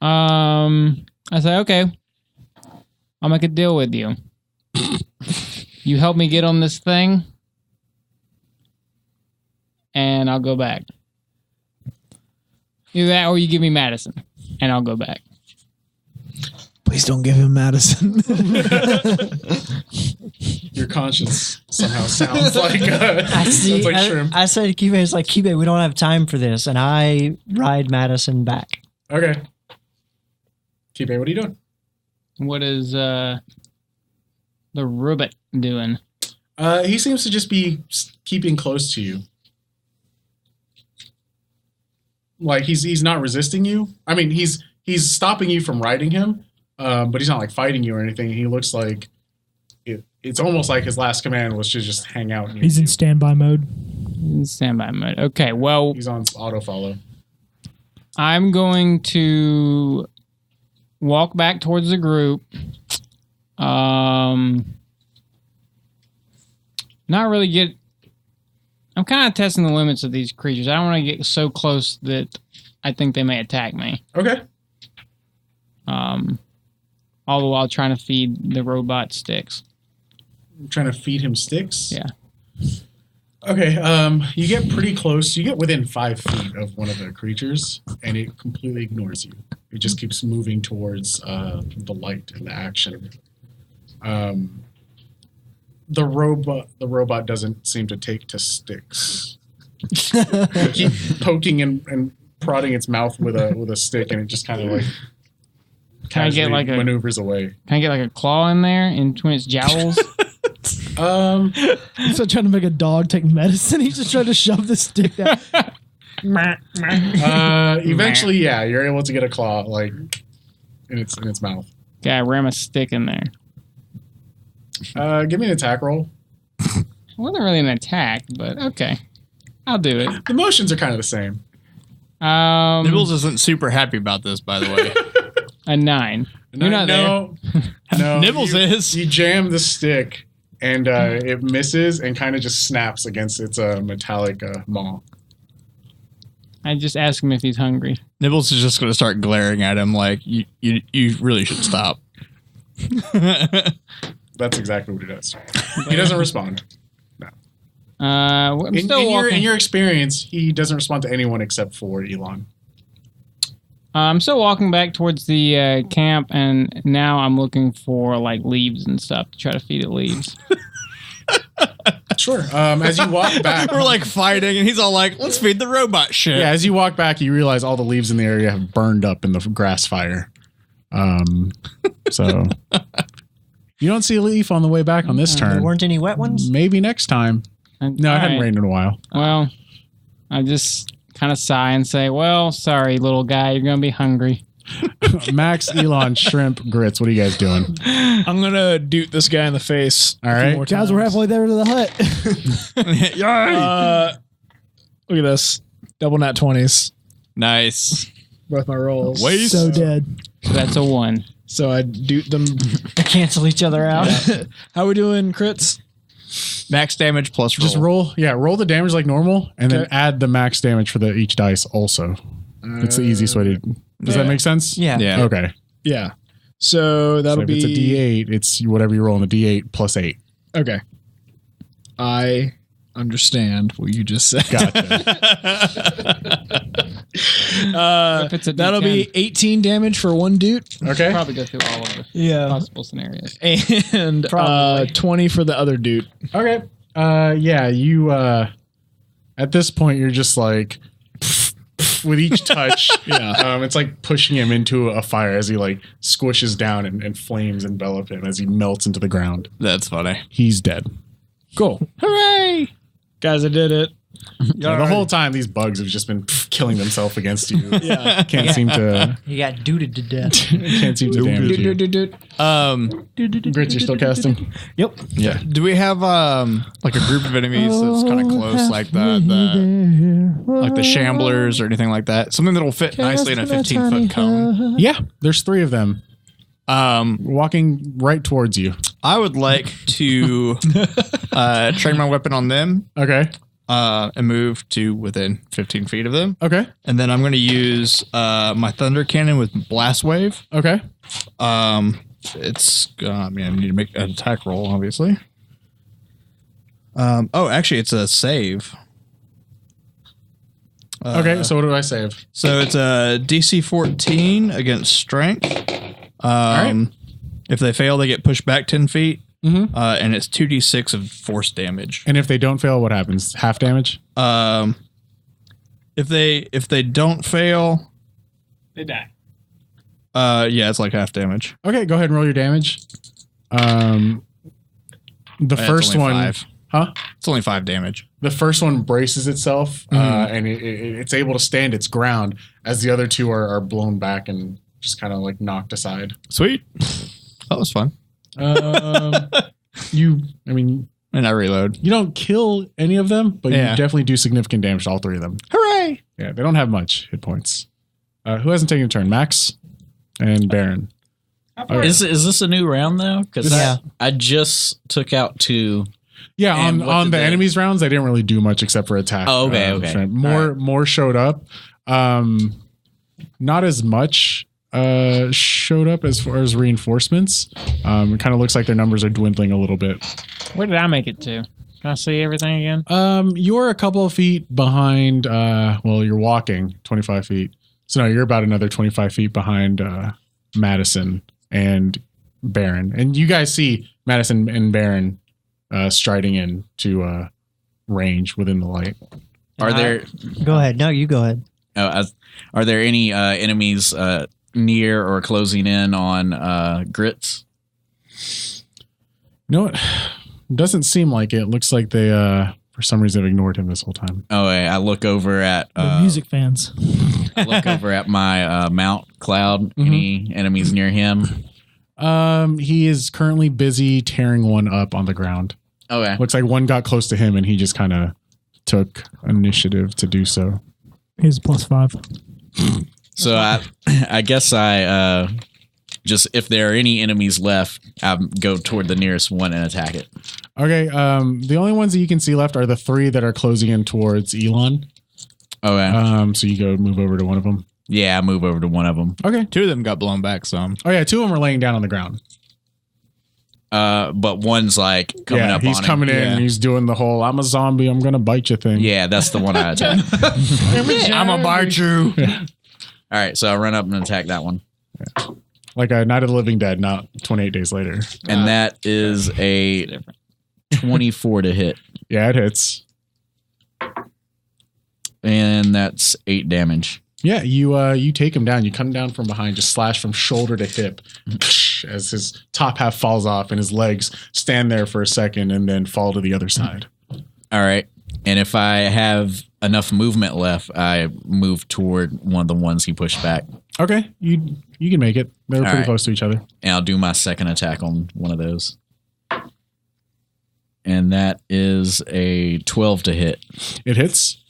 I say, okay, I'll make a deal with you. You help me get on this thing, and I'll go back. Either that or you give me Madison, and I'll go back. Please don't give him Madison. Your conscience somehow sounds like See, like shrimp. I said to Kibe, it's like, Kibe, we don't have time for this. And I ride Madison back. Okay. Kibe, what are you doing? What is the robot doing? He seems to just be keeping close to you. Like he's not resisting you. I mean, he's stopping you from riding him, but he's not like fighting you or anything. He looks like it's almost like his last command was to just hang out. He's in standby mode. In standby mode. Okay, well, he's on auto follow. I'm going to walk back towards the group. Not really get. I'm kind of testing the limits of these creatures. I don't want to get so close that I think they may attack me. Okay. All the while trying to feed the robot sticks. You're trying to feed him sticks? Yeah. Okay, you get pretty close. You get within 5 feet of one of the creatures, and it completely ignores you. It just keeps moving towards the light and the action. The robot doesn't seem to take to sticks. You keep poking and prodding its mouth with a stick, and it just kind of like maneuvers away. Can I get like a claw in there in between its jowls? He's not trying to make a dog take medicine. He's just trying to shove the stick down. Eventually, yeah, you're able to get a claw like in its mouth. Okay, I ram a stick in there. Give me an attack roll. It wasn't really an attack, but okay. I'll do it. The motions are kind of the same. Nibbles isn't super happy about this, by the way. A 9. You're not no, Nibbles is. You jam the stick, and it misses and kind of just snaps against its metallic maw. I just ask him if he's hungry. Nibbles is just going to start glaring at him like, you really should stop. That's exactly what he does. He doesn't respond. No. In your experience, he doesn't respond to anyone except for Elon. I'm still walking back towards the camp, and now I'm looking for like leaves and stuff to try to feed it leaves. Sure. As you walk back, we're like fighting, and he's all like, "Let's feed the robot shit." Yeah. As you walk back, you realize all the leaves in the area have burned up in the grass fire. So you don't see a leaf on the way back on this turn. There weren't any wet ones? Maybe next time. No, it hadn't rained in a while. Well, I just kind of sigh and say, well, sorry, little guy, you're going to be hungry. Max, Elon, Shrimp, Grits, what are you guys doing? I'm going to doot this guy in the face. All right. Guys, we're halfway there to the hut. Look at this. Double nat 20s. Nice. Both my rolls. Waste. So dead. So that's a 1. So I doot them. They cancel each other out. How we doing, crits? Max damage plus roll. Just roll. Yeah, roll the damage like normal, and then add the max damage for each dice also. It's the easiest way to... Does that make sense? Yeah. Okay. Yeah. So that'll if be... it's a D8, it's whatever you roll on the D8 plus 8. Okay. I understand what you just said. Gotcha. If it's a That'll D10, be 18 damage for one doot. Okay. probably go through all of the possible scenarios. And 20 for the other dude. Okay. Yeah, you... at this point, you're just like... with each touch, it's like pushing him into a fire as he like squishes down and flames envelop him as he melts into the ground. That's funny. He's dead. Cool. Hooray! Guys, I did it. Yeah, the whole time, these bugs have just been killing themselves against you. Yeah. Can't seem to... You got dooted to death. Can't seem to damage you. Grits, you're still casting? Yep. Yeah. Do we have like a group of enemies that's kind of close, like the shamblers or anything like that? Something that'll fit nicely in a 15-foot cone. Yeah, there's 3 of them. Walking right towards you. I would like to train my weapon on them. Okay. And move to within 15 feet of them. Okay. And then I'm going to use my thunder cannon with blast wave. Okay. It's I need to make an attack roll, obviously. Actually, it's a save. Okay, so what do I save? So it's a DC 14 against strength. All right. If they fail, they get pushed back 10 feet. Mm-hmm. And it's 2d6 of force damage. And if they don't fail, what happens? Half damage? If they don't fail, They die. Yeah, it's like half damage. Okay, go ahead and roll your damage. The first one, 5. huh? It's only 5 damage. The first one braces itself, and it's able to stand its ground as the other two are blown back and just kind of like knocked aside. Sweet. That was fun. And I reload. You don't kill any of them, but you definitely do significant damage to all 3 of them. Hooray! Yeah, they don't have much hit points. Who hasn't taken a turn? Max and Baron. Is this a new round though? Because I just took out 2. Yeah, on the enemies rounds, they didn't really do much except for attack. Oh, okay. More showed up. Not as much showed up as far as reinforcements. It kind of looks like their numbers are dwindling a little bit. Where did I make it to? Can I see everything again? You're a couple of feet behind. You're walking 25 feet. So no, you're about another 25 feet behind Madison and Baron. And you guys see Madison and Baron striding in to range within the light. Are there? Go ahead. No, you go ahead. Are there any enemies near or closing in on Grits? No, it doesn't seem like it. Looks like they, for some reason, have ignored him this whole time. Oh, I look over at the music fans. I look over at my Mount Cloud. Any enemies near him? He is currently busy tearing one up on the ground. Okay. Looks like one got close to him, and he just kind of took initiative to do so. He's +5. So I guess I just, if there are any enemies left, I go toward the nearest one and attack it. Okay. The only ones that you can see left are the 3 that are closing in towards Elon. Okay. So you go move over to one of them. Yeah, I move over to one of them. Okay. 2 of them got blown back some. Oh yeah, 2 of them are laying down on the ground. But one's like coming up on him. He's coming in and he's doing the whole "I'm a zombie, I'm gonna bite you" thing. Yeah, that's the one I attack. I'm gonna bite you. All right, so I run up and attack that one. Yeah. Like a Night of the Living Dead, not 28 days later. And that is a 24 to hit. Yeah, it hits. And that's 8 damage. Yeah, you take him down. You come down from behind, just slash from shoulder to hip as his top half falls off and his legs stand there for a second and then fall to the other side. All right. And if I have enough movement left, I move toward one of the ones he pushed back. Okay, you can make it. They're pretty close to each other. And I'll do my second attack on one of those. And that is a 12 to hit. It hits.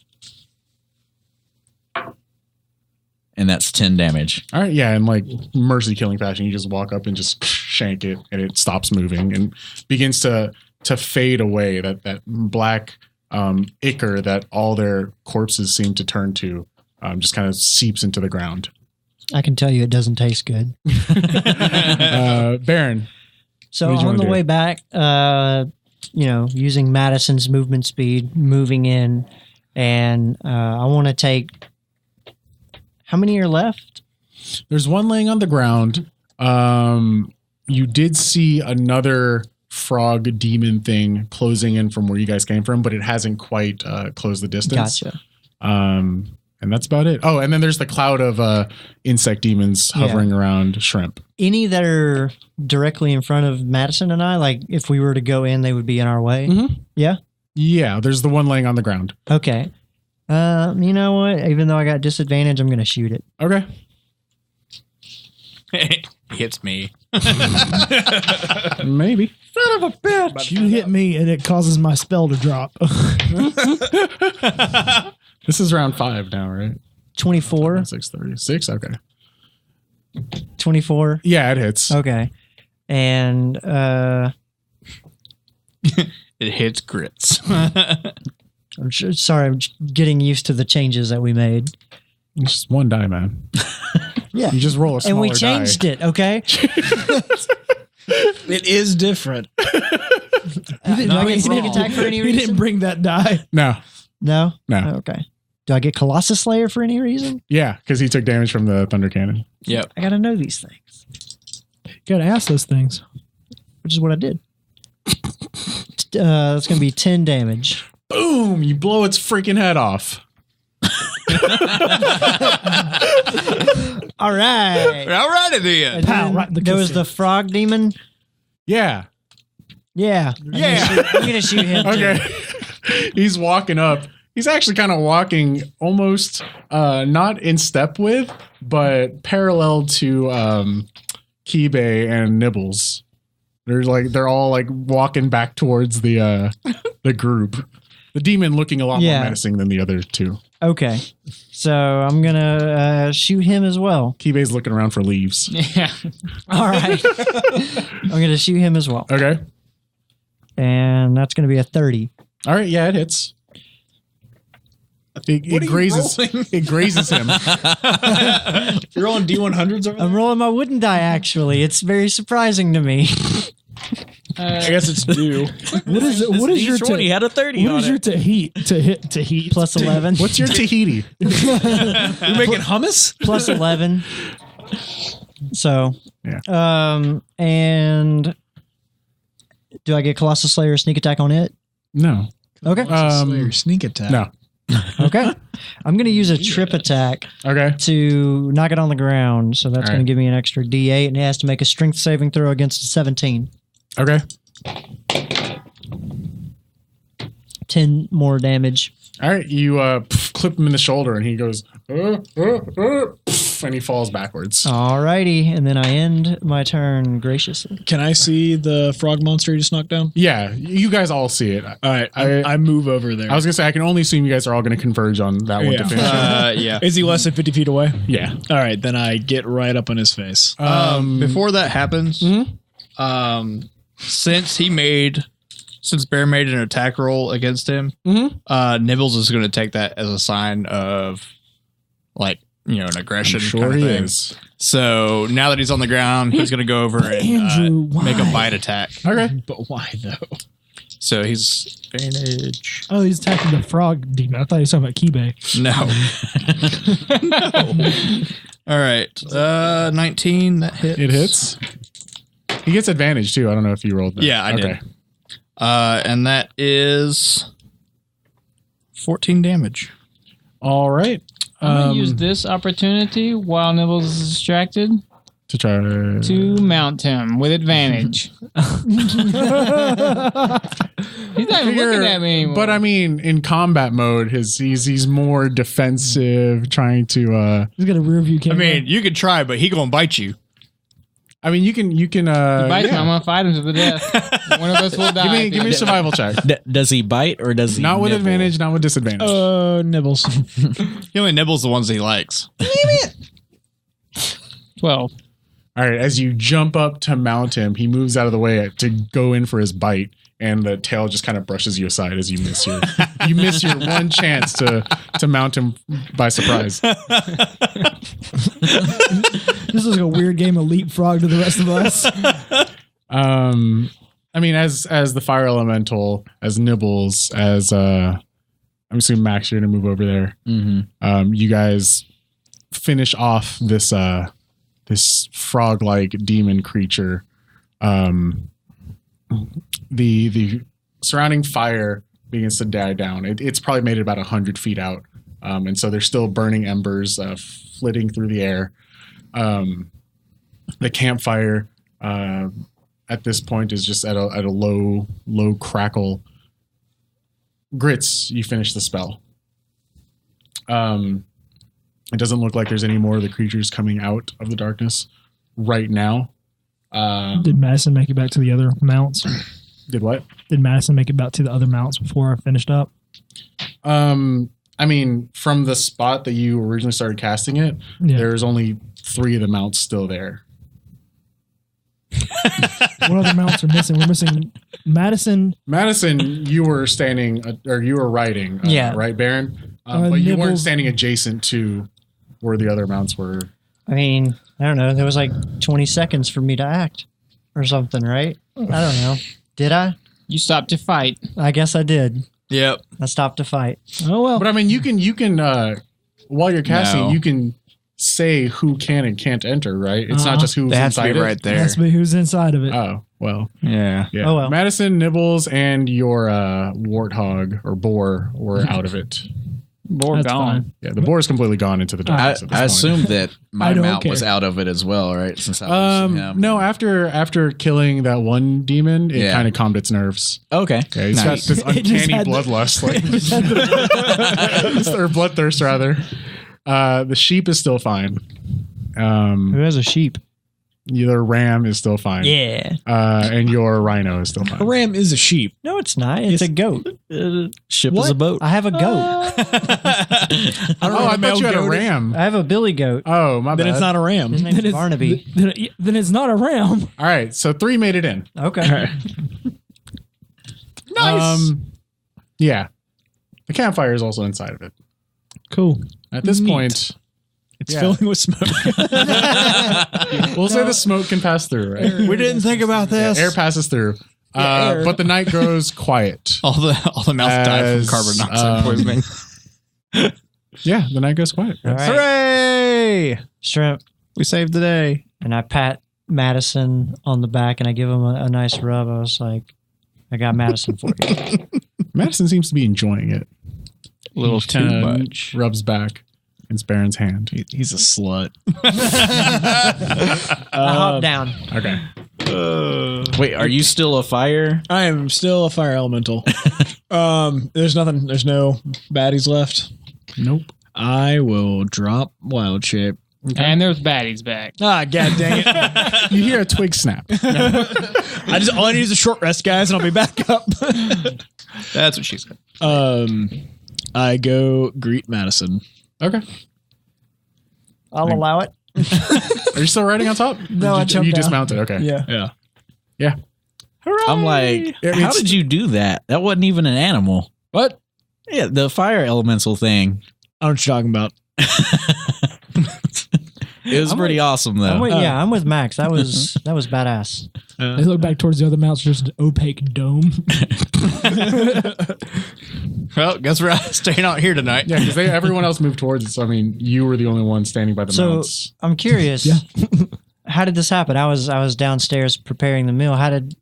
And that's 10 damage. All right, yeah, in like mercy killing fashion, you just walk up and just shank it, and it stops moving and begins to fade away. That black ichor that all their corpses seem to turn to just kind of seeps into the ground. I can tell you it doesn't taste good. Baron. So on the way back, using Madison's movement speed, moving in, and I want to take. How many are left? There's one laying on the ground. You did see another frog demon thing closing in from where you guys came from, but it hasn't quite closed the distance. Gotcha. And that's about it. Oh, and then there's the cloud of insect demons hovering around Shrimp. Any that are directly in front of Madison and I, like if we were to go in, they would be in our way? Mm-hmm. Yeah? Yeah, there's the one laying on the ground. Okay. You know what? Even though I got disadvantage, I'm going to shoot it. Okay. Hits me. Maybe. Son of a bitch! You hit me and it causes my spell to drop. This is round 5 now, right? 24. 636. Okay. 24. Yeah, it hits. Okay. And it hits Grits. I'm getting used to the changes that we made. It's just one die, man. Yeah. You just roll a smaller and we changed it, okay? It is different. Do I get sneak attack for any reason? He didn't bring that die. No. No? No. Okay. Do I get Colossus Slayer for any reason? Yeah, because he took damage from the Thunder Cannon. Yep. I got to know these things. You got to ask those things. Which is what I did. That's going to be 10 damage. Boom! You blow its freaking head off. All right. All right, then. There was the frog demon. Yeah. Yeah. I'm gonna shoot him. Okay. He's walking up. He's actually kind of walking almost not in step with, but parallel to Kibe and Nibbles. They're all like walking back towards the group. The demon looking a lot more menacing than the other two. Okay. So I'm gonna shoot him as well. Kibe's looking around for leaves. Yeah. All right. I'm gonna shoot him as well. Okay. And that's gonna be a 30. All right, yeah, it hits. It grazes. It grazes him. You're rolling D100s over there? I'm rolling my wooden die. Actually, it's very surprising to me. I guess it's due. What is it? What is your He had a 30 what on is your it. Tahiti? Plus 11. What's your Tahiti? You're making hummus? Plus 11. So, Yeah. And do I get Colossus Slayer sneak attack on it? No. Okay. Slayer sneak attack. No. Okay. I'm going to use a trip attack Okay. to knock it on the ground. So that's All going right. to give me an extra D8, and it has to make a strength saving throw against a 17. Okay. 10 more damage. All right. You clip him in the shoulder, and he goes, and he falls backwards. Alrighty. And then I end my turn graciously. Can I see the frog monster you just knocked down? Yeah, you guys all see it. All right, I move over there. I was gonna say I can only assume you guys are all gonna converge on that one to finish. Yeah. Is he less than 50 feet away? Yeah. All right, then I get right up on his face. Before that happens, since Bear made an attack roll against him, Nibbles is going to take that as a sign of, like, an aggression kind of thing. Is. So now that he's on the ground, he's going to go over and make a bite attack. Okay. But why though? So he's advantage. Oh, he's attacking the frog demon. I thought he was talking about Kibe. No. All right. 19, that hits. It hits. He gets advantage too. I don't know if you rolled that. Yeah, I did. And that is 14 damage. All right. I'm going to use this opportunity while Nibbles is distracted To try to mount him with advantage. He's not even looking at me anymore. But I mean, in combat mode, he's more defensive, trying to. He's got a rear view I camera. mean, you could try, but he gonna bite you. I mean, you can. He bites me, I'm going to fight him to the death. One of us will die. Give me a survival check. Does he bite or does he Not with nibble? advantage, not with disadvantage. Nibbles. He only nibbles the ones he likes. 12. All right, as you jump up to mount him, he moves out of the way to go in for his bite, and the tail just kind of brushes you aside as you miss your one chance to mount him by surprise. This is like a weird game of leapfrog to the rest of us. I mean, as the fire elemental, as Nibbles, as I'm assuming Max, you're gonna move over there. Mm-hmm. You guys finish off this this frog-like demon creature. The surrounding fire begins to die down. It's probably made it about 100 feet out, and so there's still burning embers flitting through the air. The campfire at this point is just at a low crackle. Grits, you finish the spell. It doesn't look like there's any more of the creatures coming out of the darkness right now. Did Madison make it back to the other mounts? Did what? Did Madison make it back to the other mounts before I finished up? I mean, from the spot that you originally started casting it, there's only 3 of the mounts still there. What other mounts are missing? We're missing Madison. Madison, you were standing, or you were riding, right, Baron? But you weren't standing adjacent to where the other mounts were. I mean, I don't know. There was like 20 seconds for me to act or something, right? I don't know. Did I? You stopped to fight. I guess I did. Yep. I stopped to fight. Oh, well. But I mean, you can while you're casting, No. you can say who can and can't enter, right? It's not just who's They have to inside be it. right there. That's who's inside of it. Oh, well. Yeah. Yeah. Oh, well. Madison, Nibbles, and your warthog or boar were out of it. Boar That's gone. fine. Yeah, the boar is completely gone into the darkness. I assumed that my I don't mount care. was out of it as well, right? Since I was him. No, after killing that one demon, it Yeah. kind of calmed its nerves. Okay. Yeah, he's got this It just uncanny had the- bloodlust, or bloodthirst rather. The sheep is still fine. Who has a sheep? Your ram is still fine. Yeah. And your rhino is still A fine. ram is a sheep. No, it's not. It's a goat. Ship is a boat. I have a goat. I don't know Oh, what I a male thought you had a goat is. ram. I have a billy goat. Oh, my Then bad. it's not a ram. His name's Barnaby. Then it's not a ram. All right, so 3 made it in. Okay. Nice. Yeah. The campfire is also inside of it. Cool. At this Neat. point, It's yeah. filling with smoke. we'll say the smoke can pass through, right? We didn't think about this. Air passes through. air. But the night grows quiet. All the mouths died As, from carbon monoxide poisoning. Yeah, the night goes quiet. All right. Hooray! Shrimp. We saved the day. And I pat Madison on the back and I give him a nice rub. I was like, I got Madison for you. Madison seems to be enjoying it. A little He kinda too much. Rubs back in Baron's hand. He's a slut. I hop down. Okay. Wait, are you still a fire? I am still a fire elemental. There's nothing. There's no baddies left. Nope. I will drop wild shape. And there's baddies back. Ah, god dang it! You hear a twig snap. All I need is a short rest, guys, and I'll be back up. That's what she said. I go greet Madison. Okay. I'll allow it. Are you still riding on top? No, I jumped You down. dismounted. Okay. Yeah. Yeah. I'm like, how did you do that? That wasn't even an animal. What? Yeah, the fire elemental thing. I don't know what you're talking about. It was pretty awesome though. I'm with Max. That was badass. They look back towards the other mounts, just an opaque dome. Well, guess we're staying out here tonight. Yeah, because everyone else moved towards it. So, I mean, you were the only one standing by the So mounts. I'm curious. Yeah. How did this happen? I was downstairs preparing the meal. How did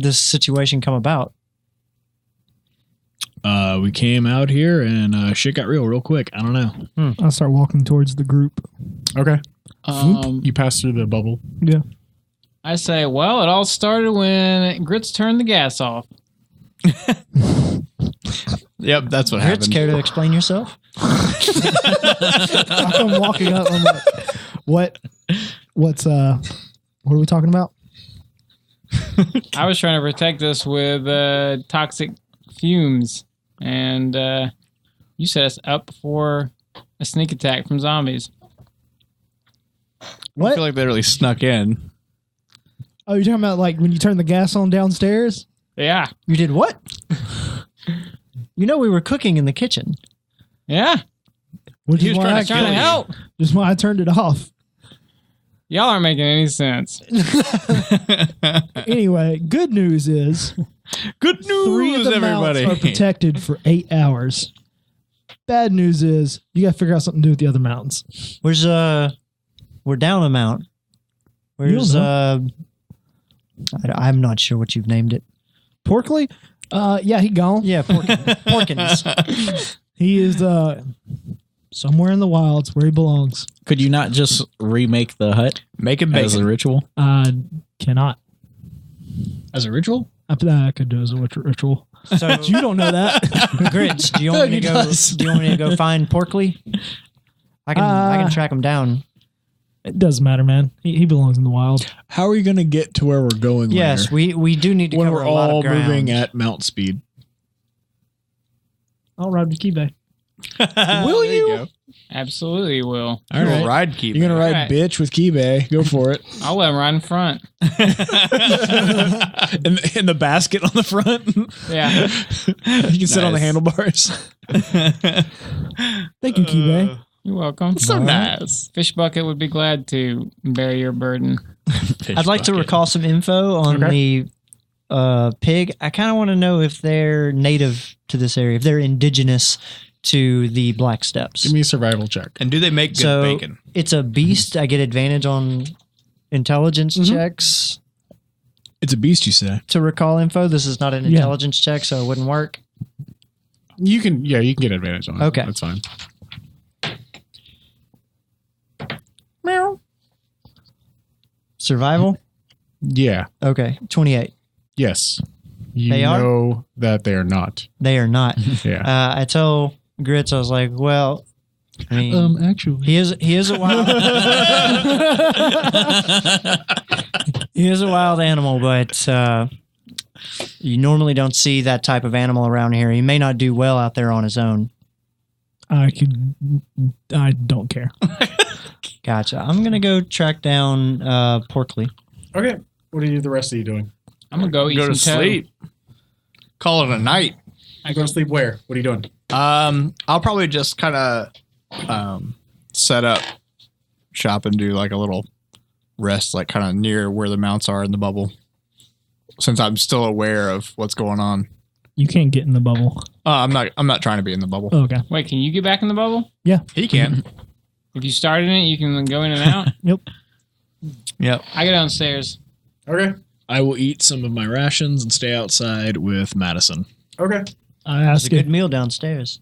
this situation come about? We came out here and shit got real quick. I don't know. I'll start walking towards the group. Okay. Um, You pass through the bubble. Yeah. I say, well, it all started when Grits turned the gas off. Yep, that's what Grits, happened. care to explain yourself? I'm walking up. I'm like, what are we talking about? I was trying to protect us with toxic fumes, and you set us up for a sneak attack from zombies. I What? feel like they really snuck in. Oh, you're talking about like when you turn the gas on downstairs? Yeah, You did what? You know we were cooking in the kitchen. yeah. Which He is was why trying to I kill you. Help! just why I turned it off. Y'all aren't making any sense. Anyway, good news is Good 3 of news, the everybody. mounts are protected for 8 hours. Bad news is you got to figure out something to do with the other mountains. Where's we're down a mount. Where's I'm not sure what you've named it. Porkley? Yeah, he gone. Yeah, Porkins. He is somewhere in the wilds where he belongs. Could you not just remake the hut Make it as a bacon. ritual? Cannot. As a ritual? I could do as a ritual. So You don't know that. Grits, do you want me to go? Do you want me to go find Porkley? I can track him down. It doesn't matter, man. He belongs in the wild. How are you going to get to where we're going Yes, later? we do need to When cover we're a lot all of ground. moving at mount speed. I'll ride with Key Will you? Absolutely will. All right. Ride keep. You're going to ride Alright. bitch with Kibe. Go for it. I'll let him ride in front. in the basket on the front. Yeah. You can sit on the Nice. handlebars. Thank you, Key You're welcome. So nice. Fish Bucket would be glad to bear your burden. I'd like to recall some info on the pig. I kind of want to know if they're native to this area, if they're indigenous to the Black Steppes. Give me a survival check. And do they make good So bacon? it's a beast. I get advantage on intelligence checks It's a beast, you say. to recall info. This is not an Yeah. intelligence check, so it wouldn't work. You can get advantage on it. Okay. That's fine. Meow. Survival? Yeah. Okay. 28. Yes. You They are? know that they are not. They are not. Yeah. I tell Grits, I was like, well, I mean, Actually, he is a wild he is a wild animal, but you normally don't see that type of animal around here. He may not do well out there on his own. I don't care. Gotcha. I'm gonna go track down Porkley. Okay. What are the rest of you doing? I'm gonna go eat Go to some toad. sleep. Call it a night. I go to sleep where? What are you doing? I'll probably just kind of set up shop and do like a little rest, like kind of near where the mounts are in the bubble, since I'm still aware of what's going on. You can't get in the bubble. I'm not trying to be in the bubble. Oh, okay. Wait, can you get back in the bubble? He can. If you start in it, you can go in and out. Yep. Yep. I go downstairs. Okay. I will eat some of my rations and stay outside with Madison. Okay. I It's a ask good it. meal downstairs.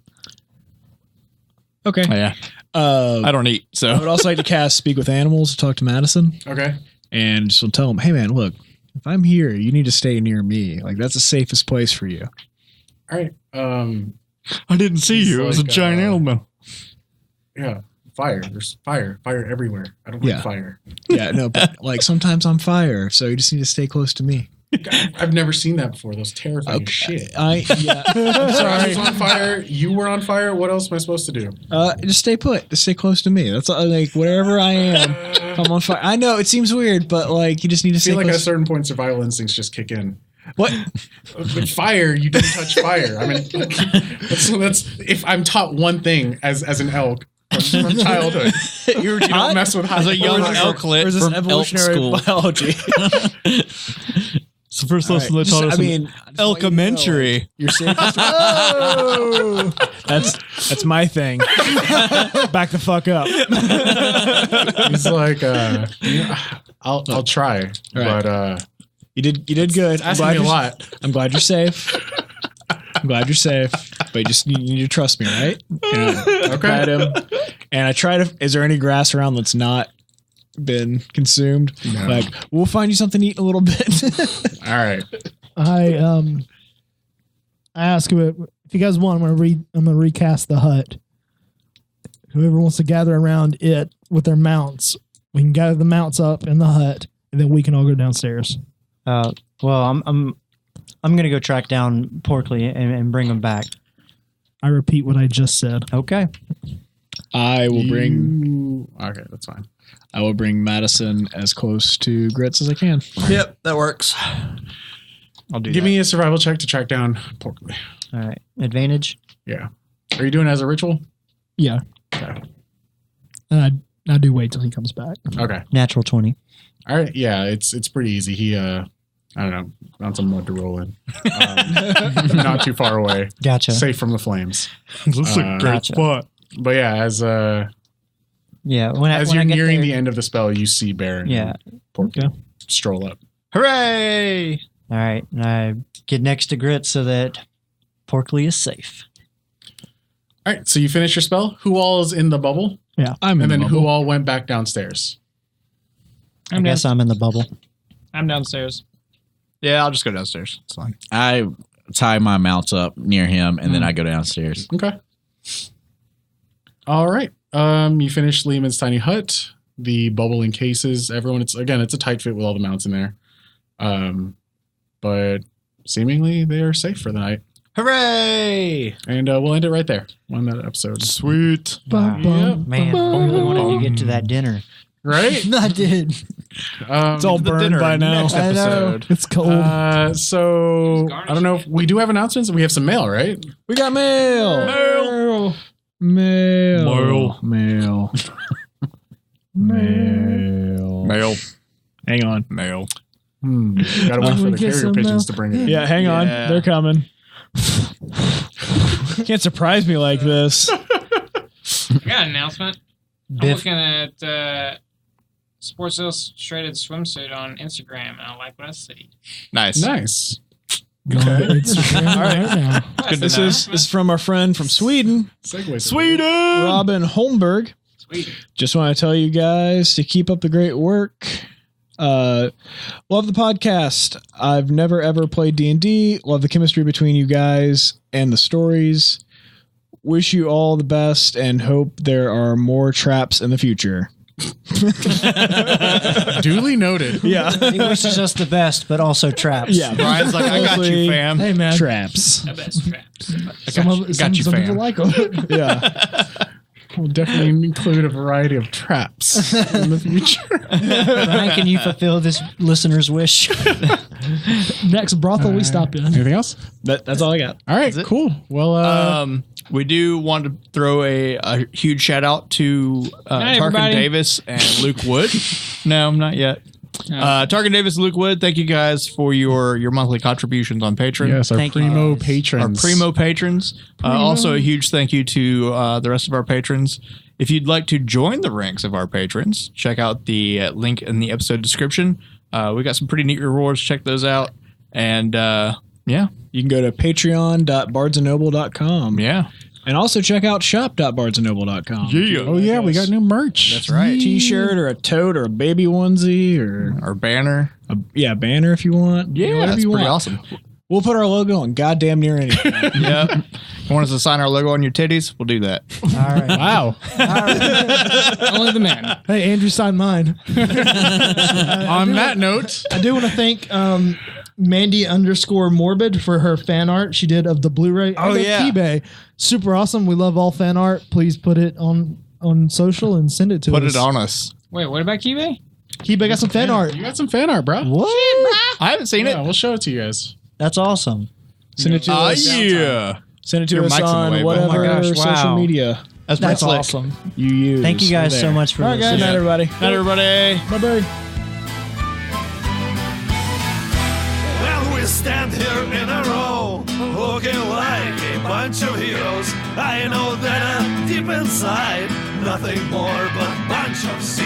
Okay. Yeah. I don't eat, I would so also like to cast Speak with Animals to talk to Madison. Okay. And she'll tell him, hey, man, look, if I'm here, you need to stay near me. Like, that's the safest place for you. All right. I didn't see He's you. It was a like, giant animal. Yeah. Fire. There's fire. Fire everywhere. I don't Yeah. like fire. Yeah, no, but like sometimes I'm fire, so you just need to stay close to me. I've never seen that before. Those terrifying as shit. I'm I sorry. was on fire. You were on fire. What else am I supposed to do? Just stay put. Just stay close to me. That's all, like wherever I am, if I'm on fire. I know it seems weird, but like you just need to I stay feel like at a close. certain point, survival instincts just kick in. What? With fire, you don't touch fire. I mean, that's if I'm taught one thing as an elk from childhood, you don't mess with hot As a young fire. elklet There's this from elk evolutionary school. biology. It's the first lesson Just, I mean, Elkamentary. you're safest. Oh! That's my thing. Back the fuck up. He's like, I'll try, but You did good. asking me a lot. I'm glad you're safe. I'm glad you're safe, but you need to trust me, right? Okay. Pet him, and I try to. Is there any grass around that's not been consumed? No. Like, we'll find you something to eat in a little bit. All right. I ask if you guys want. I'm gonna recast the hut. Whoever wants to gather around it with their mounts, we can gather the mounts up in the hut, and then we can all go downstairs. Well, I'm gonna go track down Porkley and bring him back. I repeat what I just said. Okay. I will bring. Okay, that's fine. I will bring Madison as close to Grits as I can. Yep, that works. I'll do Give that. me a survival check to track down Porkley. All right. Advantage. Yeah. Are you doing it as a ritual? Yeah, Okay. and I do wait till he comes back. Okay. Natural 20. All right. Yeah, it's pretty easy. He I don't know, found some mud to roll in. Not too far away. Gotcha. Safe from the flames. This is a great Gotcha. spot. But yeah, as Yeah. When as I you're get nearing there, the end of the spell, you see Baron Yeah. and Porky stroll up. Hooray! All right. And I get next to Grit so that Porkley is safe. All right, so you finish your spell. Who all is in the bubble? I'm in And then the who bubble. all went back downstairs? I guess I'm in the bubble. I'm downstairs. Yeah, I'll just go downstairs. It's fine. I tie my mounts up near him, and then I go downstairs. Okay. All right. You finish Lehman's tiny hut. The bubble encases everyone. It's a tight fit with all the mounts in there. But seemingly they are safe for the night. Hooray! And we'll end it right there on that episode. Sweet. Bum, bum, Man, bum, I really wanted to get to that dinner. Right? I did. It's all burned by now. Next I know. episode. It's cold. So I don't know if we do have announcements. We have some mail, right? We got mail. Mail. Mail. Hang on. Mail. Gotta wait for we the get carrier some pigeons mail? to bring it in. Yeah, hang on. Yeah. They're coming. Can't surprise me like this. I got an announcement. I'm Biff. looking at Sports Illustrated swimsuit on Instagram, and I like what I see. Nice. Nice. Go on Instagram right now. This is from our friend from Sweden, Sweden. Robin Holmberg. Just want to tell you guys to keep up the great work. Love the podcast. I've never ever played D&D. Love the chemistry between you guys and the stories. Wish you all the best and hope there are more traps in the future. Duly noted. Yeah. He wishes us the best, but also traps. Yeah. Brian's like, I got you, fam. Hey, man. Traps. Some you, people fam. like them. Yeah. We'll definitely include a variety of traps in the future. Brian, can you fulfill this listener's wish? Next brothel we stop in. Anything else? That's all I got. All right, cool. Well, We do want to throw a huge shout out to Night, Tarken everybody. Davis and Luke Wood. No, not yet. Tarken Davis and Luke Wood, thank you guys for your monthly contributions on Patreon. yes, our Thank you, primo guys. patrons. Our primo patrons. Also, a huge thank you to the rest of our patrons. If you'd like to join the ranks of our patrons, check out the link in the episode description. We got some pretty neat rewards. Check those out. And yeah. You can go to patreon.bardsandnoble.com. Yeah. And also check out shop.bardsandnoble.com. Oh yeah, we got new merch. That's right. T-shirt or a tote or a baby onesie or Our banner. a banner if you want. Yeah, whatever that's you pretty want. awesome. We'll put our logo on goddamn near anything. Yeah. Want us to sign our logo on your titties? We'll do that. All right. Wow. Only the man. Hey, Andrew signed mine. On that note, I do want to thank Mandy_Morbid for her fan art she did of the Blu-ray. Oh, and yeah. eBay. Super awesome. We love all fan art. Please put it on social and send it to Put us. it on us. Wait, what about Kibe? eBay got some fan art. you got some fan art, bro. What? I haven't seen Yeah, it. we'll show it to you guys. That's awesome. Send it to us. Yeah. Send it to Your us mic's in the on way, but- whatever Oh my gosh, social wow. media That's pretty That's slick. awesome. you use. Thank you guys so There. much for All right, guys. Good listening. night, everybody. Night, everybody. Bye-bye. Well, we stand here in a row, looking like a bunch of heroes. I know that deep inside, nothing more but a bunch of zeros.